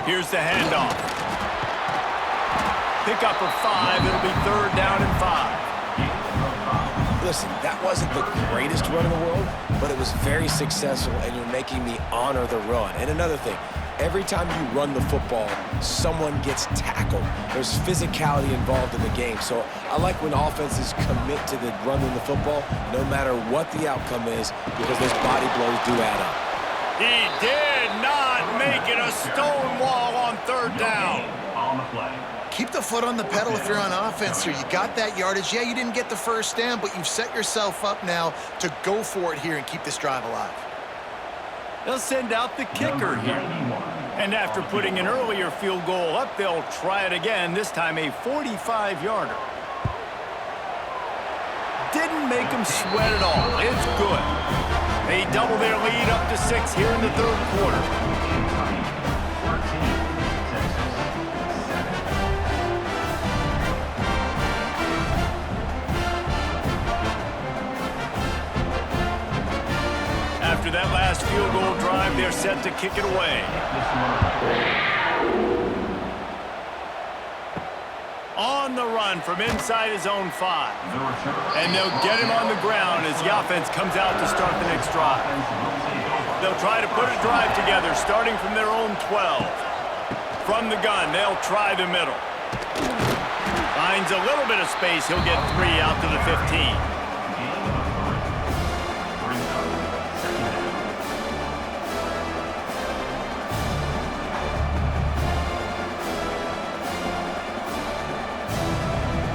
Here's the handoff. Pick up a 5. It'll be third down and 5. Listen, that wasn't the greatest run in the world, but it was very successful, and you're making me honor the run. And another thing, every time you run the football, someone gets tackled. There's physicality involved in the game. So I like when offenses commit to the running the football, no matter what the outcome is, because those body blows do add up. He did not make it a stone wall on third down. On the play. Keep the foot on the pedal if you're on offense here. You got that yardage. Yeah, you didn't get the first down, but you've set yourself up now to go for it here and keep this drive alive. They'll send out the kicker here. And after putting an earlier field goal up, they'll try it again, this time a 45-yarder. Didn't make them sweat at all. It's good. They double their lead up to 6 here in the third quarter. After that last field goal drive, they're set to kick it away. On the run from inside his own 5. And they'll get him on the ground as the offense comes out to start the next drive. They'll try to put a drive together, starting from their own 12. From the gun, they'll try the middle. Finds a little bit of space. He'll get 3 out to the 15.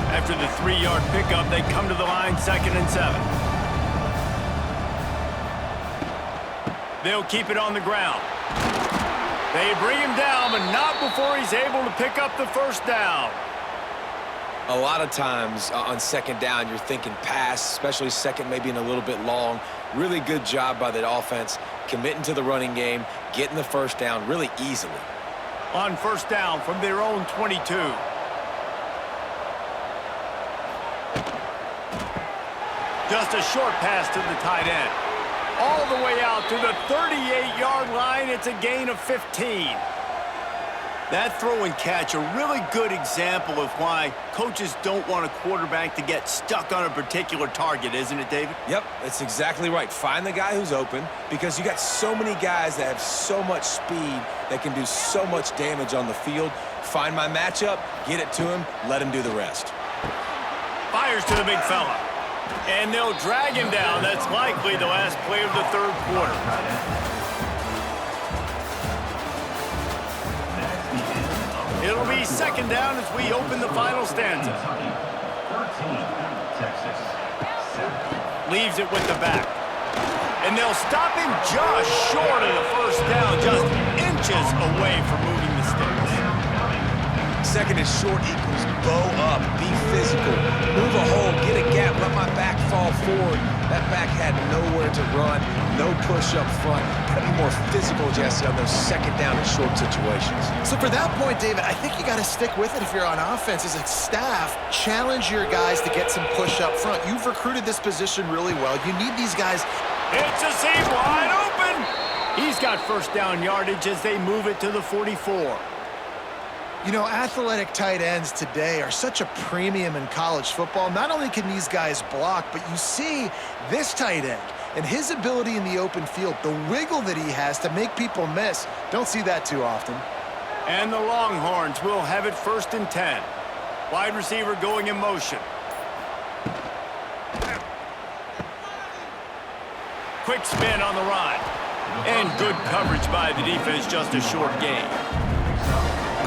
After the 3-yard pickup, they come to the line, 2nd and 7. They'll keep it on the ground. They bring him down, but not before he's able to pick up the first down. A lot of times on second down, you're thinking pass, especially second maybe in a little bit long. Really good job by the offense, committing to the running game, getting the first down really easily. On first down from their own 22. Just a short pass to the tight end. All the way out to the 38-yard line. It's a gain of 15. That throw and catch, a really good example of why coaches don't want a quarterback to get stuck on a particular target, isn't it, David? Yep, that's exactly right. Find the guy who's open, because you got so many guys that have so much speed that can do so much damage on the field. Find my matchup, get it to him, let him do the rest. Fires to the big fella. And they'll drag him down. That's likely the last play of the third quarter. It'll be 2nd down as we open the final stanza. Leaves it with the back. And they'll stop him just short of the first down, just inches away from moving the sticks. 2nd and short equals bow up, be physical, move a hole, get a gap, let my back fall forward, that back had nowhere to run, no push up front. Got to be more physical, Jesse, on those second down and short situations. So for that point, David, I think you got to stick with it if you're on offense. As a staff, challenge your guys to get some push up front. You've recruited this position really well. You need these guys. It's a seam wide open. He's got first down yardage as they move it to the 44. You know, athletic tight ends today are such a premium in college football. Not only can these guys block, but you see this tight end and his ability in the open field, the wiggle that he has to make people miss. Don't see that too often. And the Longhorns will have it 1st and 10. Wide receiver going in motion. Quick spin on the run. And good coverage by the defense, just a short gain.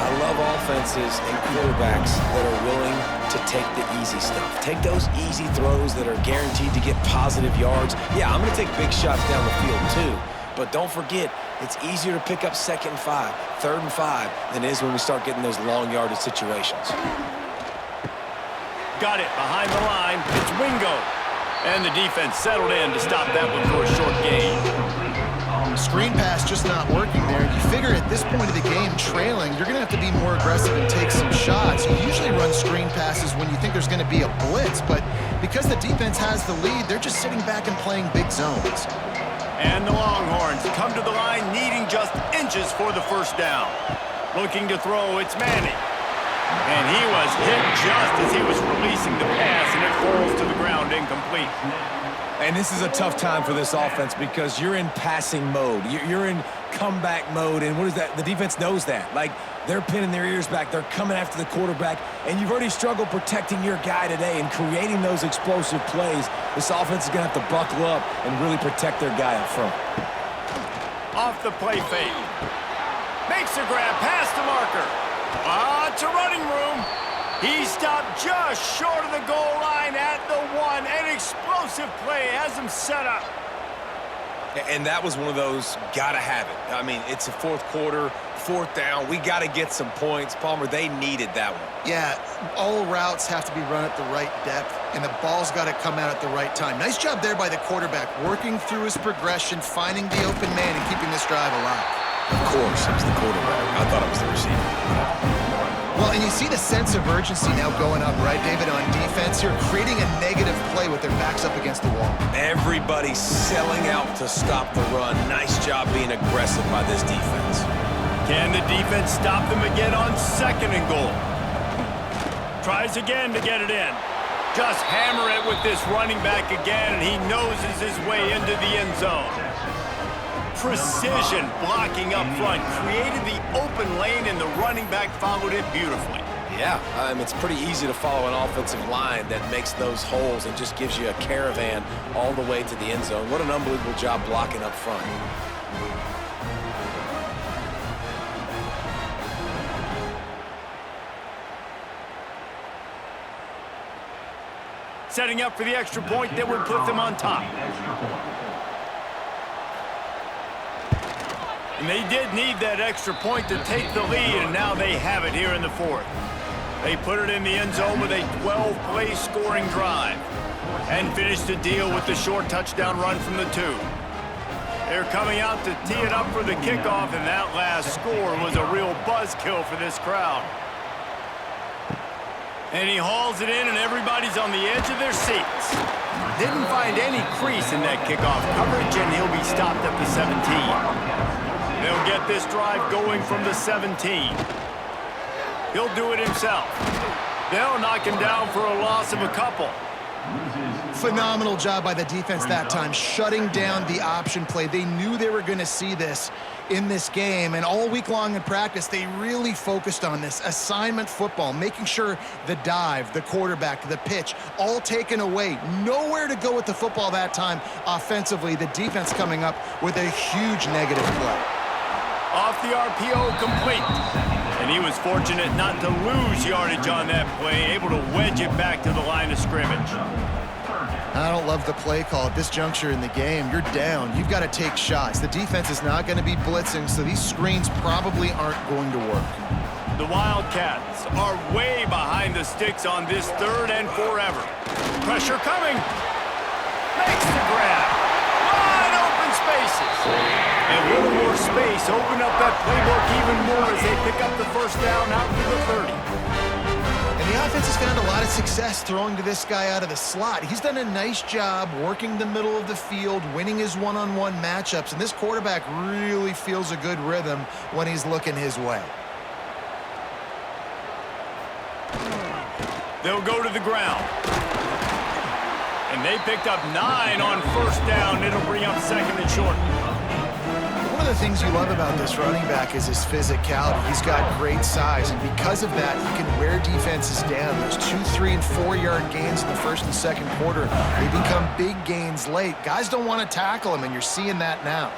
I love offenses and quarterbacks that are willing to take the easy stuff. Take those easy throws that are guaranteed to get positive yards. Yeah, I'm going to take big shots down the field too. But don't forget, it's easier to pick up 2nd and 5, 3rd and 5 than it is when we start getting those long yardage situations. Got it behind the line. It's Wingo. And the defense settled in to stop that one for a short gain. Screen pass just not working there. You figure at this point of the game, trailing, you're going to have to be more aggressive and take some shots. You usually run screen passes when you think there's going to be a blitz, but because the defense has the lead, they're just sitting back and playing big zones. And the Longhorns come to the line needing just inches for the first down. Looking to throw, it's Manning. And he was hit just as he was releasing the pass, and it falls to the ground incomplete. And this is a tough time for this offense because you're in passing mode. You're in comeback mode, and what is that? The defense knows that. Like, they're pinning their ears back. They're coming after the quarterback, and you've already struggled protecting your guy today and creating those explosive plays. This offense is going to have to buckle up and really protect their guy up front. Off the play fake. Makes a grab past the marker. To running room. He stopped just short of the goal line at the 1. An explosive play has him set up. And that was one of those gotta have it. I mean, it's a 4th quarter, 4th down. We gotta get some points. Palmer, they needed that one. Yeah, all routes have to be run at the right depth, and the ball's got to come out at the right time. Nice job there by the quarterback, working through his progression, finding the open man, and keeping this drive alive. Of course, it was the quarterback. I thought it was the receiver. Well, and you see the sense of urgency now going up, right, David, on defense here, creating a negative play with their backs up against the wall. Everybody's selling out to stop the run. Nice job being aggressive by this defense. Can the defense stop them again on 2nd and goal? Tries again to get it in. Just hammer it with this running back again, and he noses his way into the end zone. Precision blocking up front, created the open lane, and the running back followed it beautifully. Yeah, it's pretty easy to follow an offensive line that makes those holes and just gives you a caravan all the way to the end zone. What an unbelievable job blocking up front. Setting up for the extra point that would put them on top. And they did need that extra point to take the lead, and now they have it here in the 4th. They put it in the end zone with a 12-play scoring drive and finished the deal with the short touchdown run from the 2. They're coming out to tee it up for the kickoff, and that last score was a real buzzkill for this crowd. And he hauls it in, and everybody's on the edge of their seats. Didn't find any crease in that kickoff coverage, and he'll be stopped at the 17. They'll get this drive going from the 17. He'll do it himself. They'll knock him down for a loss of a couple. Phenomenal job by the defense that time, shutting down the option play. They knew they were going to see this in this game, and all week long in practice, they really focused on this assignment football, making sure the dive, the quarterback, the pitch, all taken away. Nowhere to go with the football that time offensively. The defense coming up with a huge negative play. Off the RPO, complete. And he was fortunate not to lose yardage on that play, able to wedge it back to the line of scrimmage. I don't love the play call at this juncture in the game. You're down. You've got to take shots. The defense is not going to be blitzing, so these screens probably aren't going to work. The Wildcats are way behind the sticks on this 3rd and forever. Pressure coming. makes the grab. Wide open spaces. And a little more space open up that playbook even more as they pick up the first down out to the 30. And the offense has found a lot of success throwing to this guy out of the slot. He's done a nice job working the middle of the field, winning his one-on-one matchups, and this quarterback really feels a good rhythm when he's looking his way. They'll go to the ground. And they picked up 9 on first down. It'll bring up second and short. One of the things you love about this running back is his physicality. He's got great size, and because of that, he can wear defenses down. Those 2, 3, and 4-yard gains in the first and second quarter, they become big gains late. Guys don't want to tackle him, and you're seeing that now.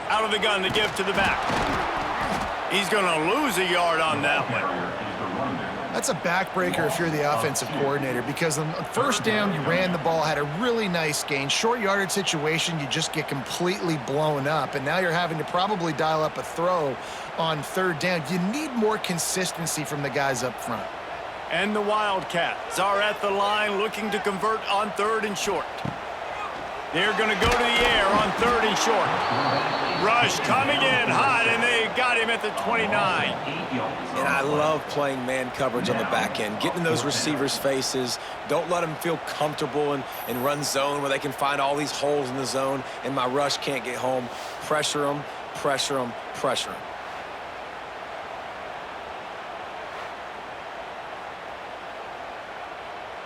Out of the gun to give to the back. He's going to lose a yard on that one. That's a backbreaker if you're the offensive coordinator, because on first down, you ran the ball, had a really nice gain. Short yardage situation, you just get completely blown up, and now you're having to probably dial up a throw on third down. You need more consistency from the guys up front. And the Wildcats are at the line looking to convert on third and short. They're going to go to the air on third and short. Rush coming in hot, and they got him at the 29. And I love playing man coverage on the back end, getting in those receivers' faces. Don't let them feel comfortable and run zone where they can find all these holes in the zone, and my rush can't get home. Pressure them, pressure them, pressure them.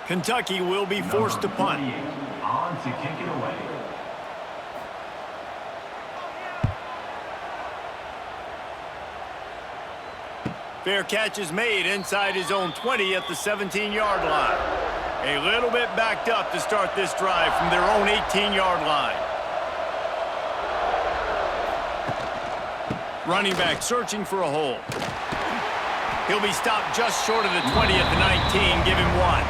Kentucky will be forced to punt. On to kick it away. Fair catch is made inside his own 20 at the 17-yard line. A little bit backed up to start this drive from their own 18-yard line. Running back searching for a hole. He'll be stopped just short of the 20 at the 19. Give him 1.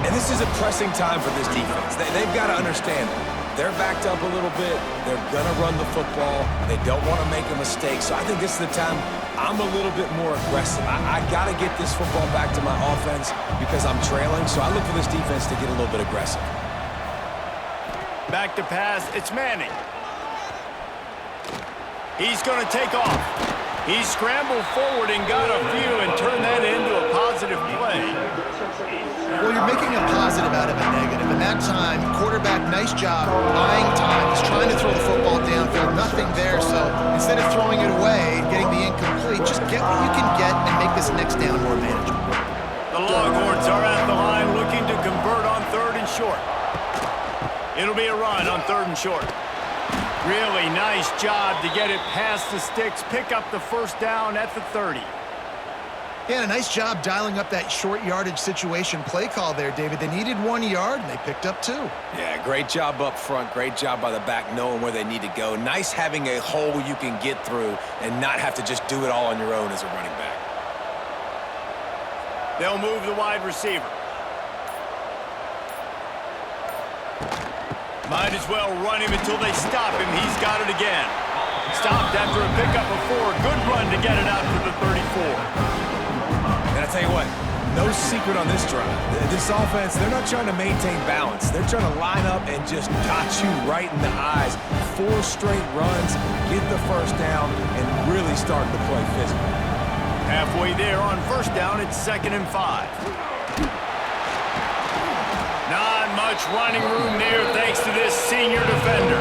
And this is a pressing time for this defense. They've got to understand they're backed up a little bit. They're going to run the football. They don't want to make a mistake. So I think this is the time I'm a little bit more aggressive. I got to get this football back to my offense because I'm trailing. So I look for this defense to get a little bit aggressive. Back to pass. It's Manning. He's going to take off. He scrambled forward and got a few and turned that into a positive play. Well, you're making a positive out of a negative, and that time, quarterback, nice job, buying time. He's trying to throw the football downfield, nothing there, so instead of throwing it away and getting the incomplete, just get what you can get and make this next down more manageable. The Longhorns are at the line looking to convert on third and short. It'll be a run on third and short. Really nice job to get it past the sticks, pick up the first down at the 30. Yeah, a nice job dialing up that short yardage situation play call there, David. They needed 1 yard, and they picked up 2. Yeah, great job up front. Great job by the back knowing where they need to go. Nice having a hole you can get through and not have to just do it all on your own as a running back. They'll move the wide receiver. Might as well run him until they stop him. He's got it again. Stopped after a pickup of 4. Good run to get it out to the 34. And I tell you what, no secret on this drive. This offense, they're not trying to maintain balance. They're trying to line up and just got you right in the eyes. 4 straight runs, get the first down, and really starting to play physical. Halfway there on first down, it's 2nd and 5. Not much running room there thanks to this senior defender.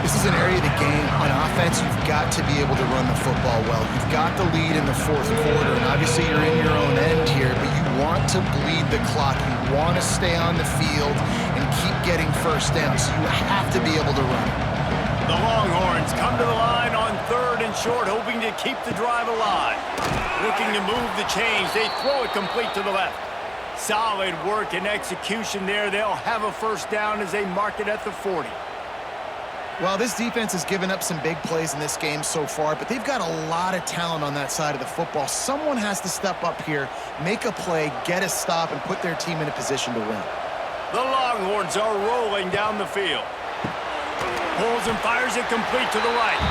This is an area of the game. On offense, you've got to be able to run the football well. You've got the lead in the 4th quarter, and obviously you're in your own end here, but you want to bleed the clock. You want to stay on the field and keep getting first down, so you have to be able to run it. The Longhorns come to the line on third and short, hoping to keep the drive alive. Looking to move the chains. They throw it complete to the left. Solid work and execution there. They'll have a first down as they mark it at the 40. Well, this defense has given up some big plays in this game so far, but they've got a lot of talent on that side of the football. Someone has to step up here, make a play, get a stop, and put their team in a position to win. The Longhorns are rolling down the field. Pulls and fires it complete to the right.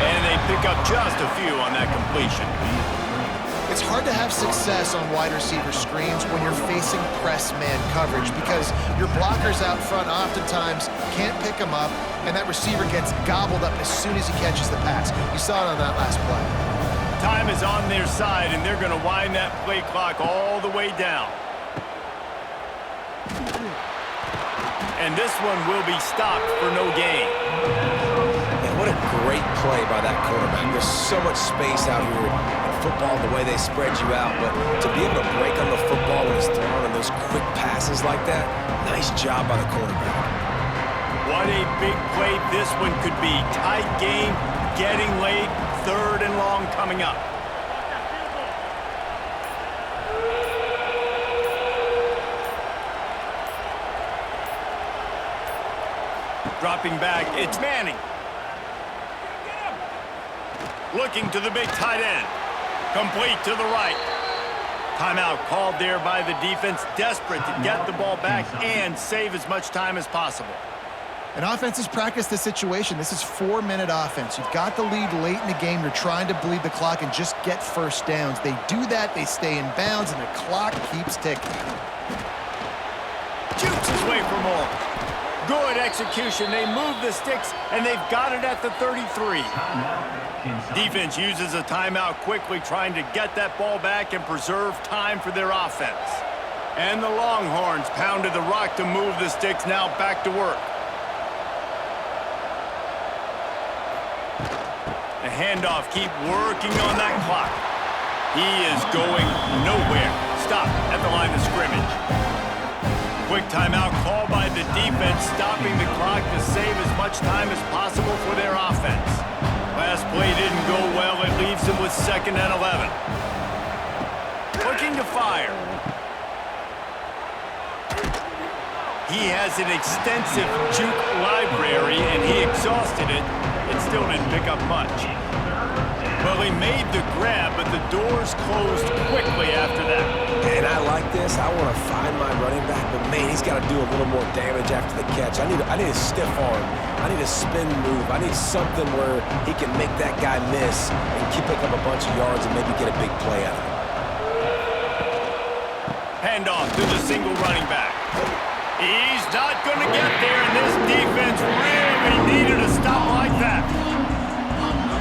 And they pick up just a few on that completion. It's hard to have success on wide receiver screens when you're facing press man coverage because your blockers out front oftentimes can't pick them up, and that receiver gets gobbled up as soon as he catches the pass. You saw it on that last play. Time is on their side, and they're going to wind that play clock all the way down. And this one will be stopped for no gain. Man, what a great play by that quarterback. There's so much space out here in football, the way they spread you out, but to be able to break on the football when it's thrown and those quick passes like that, nice job by the quarterback. What a big play this one could be. Tight game, getting late, 3rd and long coming up. Dropping back, it's Manning. Looking to the big tight end. Complete to the right. Timeout called there by the defense, desperate to get the ball back and save as much time as possible. And offenses practice this situation. This is 4-minute offense. You've got the lead late in the game. You're trying to bleed the clock and just get first downs. They do that, they stay in bounds, and the clock keeps ticking. Jukes his way for more. Good execution. They move the sticks, and they've got it at the 33. Defense uses a timeout quickly, trying to get that ball back and preserve time for their offense. And the Longhorns pounded the rock to move the sticks, now back to work. The handoff, keep working on that clock. He is going nowhere. Stop at the line of scrimmage. Quick timeout called by the defense, stopping the clock to save as much time as possible for their offense. Last play didn't go well. It leaves them with 2nd and 11. Looking to fire. He has an extensive juke library, and he exhausted it. It still didn't pick up much. Well, he made the grab, but the doors closed quickly after that. And I like this. I want to find my running back, but man, he's got to do a little more damage after the catch. I need a stiff arm. I need a spin move. I need something where he can make that guy miss and keep pick up a bunch of yards and maybe get a big play out of it. Handoff to the single running back. He's not going to get there, and this defense really needed a stop like that.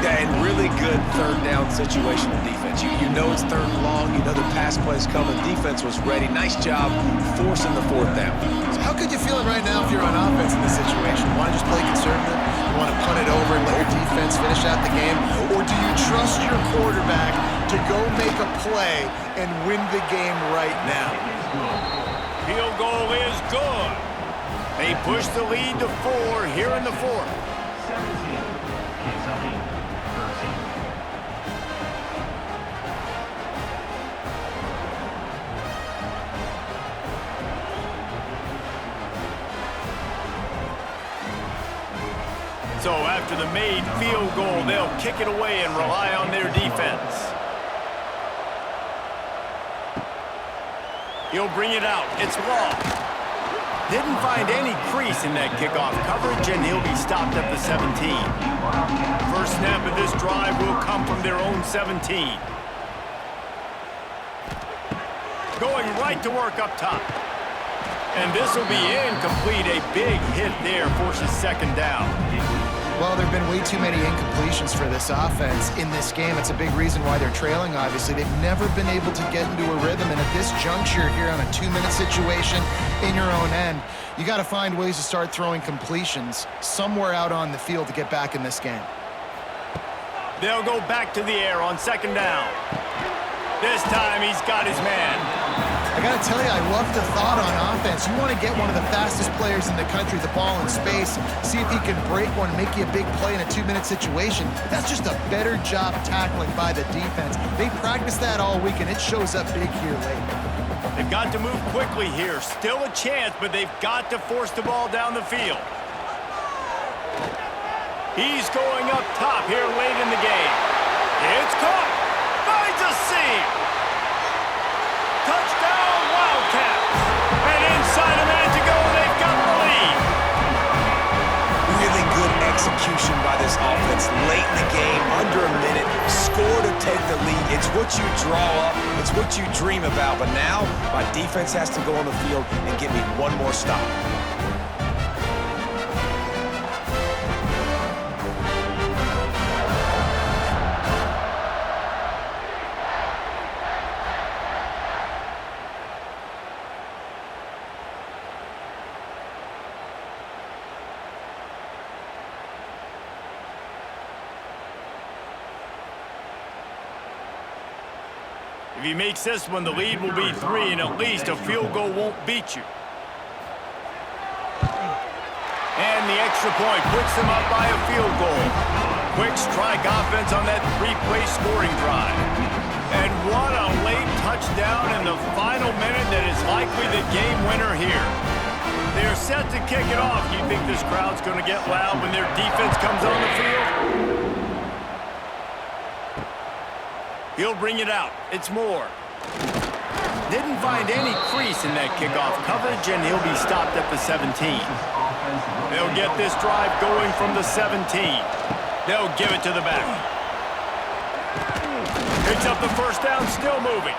Yeah, and really good 3rd down situational defense. You know it's 3rd and long. You know the pass play's coming. Defense was ready. Nice job forcing the 4th down. So how good you feeling right now if you're on offense in this situation? You want to just play conservative? You want to punt it over and let your defense finish out the game? Or do you trust your quarterback to go make a play and win the game right now? Field goal is good. They push the lead to 4 here in the 4th. 17, Kentucky, 13. So after the made field goal, they'll kick it away and rely on their defense. He'll bring it out. It's long. Didn't find any crease in that kickoff coverage, and he'll be stopped at the 17. First snap of this drive will come from their own 17. Going right to work up top. And this will be incomplete. A big hit there forces 2nd down. Well, there have been way too many incompletions for this offense in this game. It's a big reason why they're trailing, obviously. They've never been able to get into a rhythm, and at this juncture here on a 2-minute situation in your own end, you got to find ways to start throwing completions somewhere out on the field to get back in this game. They'll go back to the air on 2nd down. This time he's got his man. I got to tell you, I love the thought on offense. You want to get one of the fastest players in the country the ball in space, see if he can break one, make you a big play in a 2-minute situation. That's just a better job tackling by the defense. They practice that all week, and it shows up big here late. They've got to move quickly here. Still a chance, but they've got to force the ball down the field. He's going up top here late in the game. It's caught. Finds a seam. Touchdown, Wildcats. And inside a minute to go, they've got the lead. Really good execution by this offense late in the game, under a minute, score to take the lead. It's what you draw up. It's what you dream about. But now, my defense has to go on the field and get me one more stop. If he makes this one, the lead will be 3, and at least a field goal won't beat you. And the extra point puts them up by a field goal. Quick strike offense on that 3-play scoring drive. And what a late touchdown in the final minute that is likely the game winner here. They're set to kick it off. You think this crowd's going to get loud when their defense comes on the field? He'll bring it out. It's Moore. Didn't find any crease in that kickoff coverage, and he'll be stopped at the 17. They'll get this drive going from the 17. They'll give it to the back. Picks up the first down, still moving.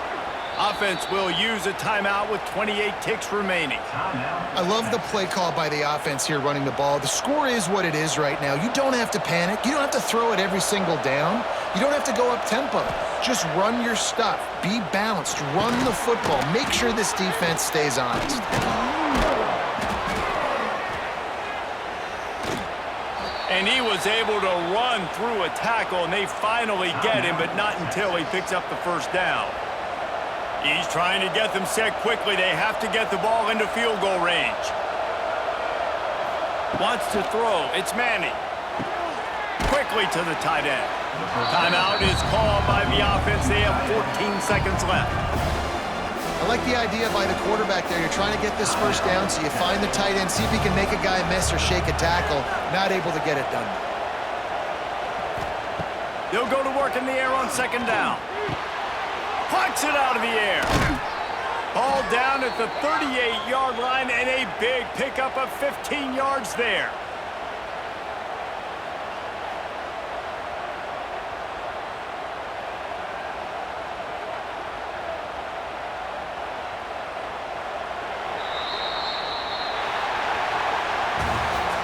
Offense will use a timeout with 28 ticks remaining. I love the play call by the offense here running the ball. The score is what it is right now. You don't have to panic. You don't have to throw it every single down. You don't have to go up tempo. Just run your stuff. Be balanced. Run the football. Make sure this defense stays honest. And he was able to run through a tackle, and they finally get him, but not until he picks up the first down. He's trying to get them set quickly. They have to get the ball into field goal range. Wants to throw. It's Manning. Quickly to the tight end. Timeout is called by the offense. They have 14 seconds left. I like the idea by the quarterback there. You're trying to get this first down, so you find the tight end, see if he can make a guy miss or shake a tackle. Not able to get it done. They'll go to work in the air on second down. Plucks it out of the air. Ball down at the 38-yard line, and a big pickup of 15 yards there.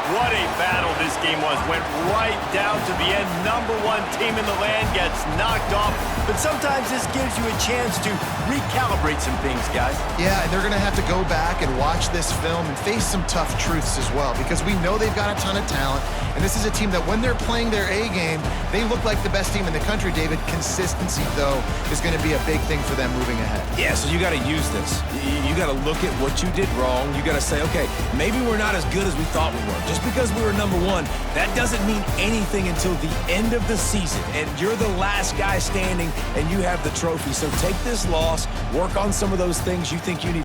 What a battle this game was. Went right down to the end. Number 1 team in the land gets knocked off. But sometimes this gives you a chance to recalibrate some things, guys. Yeah, and they're going to have to go back and watch this film and face some tough truths as well, because we know they've got a ton of talent. And this is a team that when they're playing their A game, they look like the best team in the country, David. Consistency, though, is going to be a big thing for them moving ahead. Yeah, so you got to use this. You got to look at what you did wrong. You got to say, okay, maybe we're not as good as we thought we were. Just because we were number 1, that doesn't mean anything until the end of the season. And you're the last guy standing, and you have the trophy. So take this loss, work on some of those things you think you need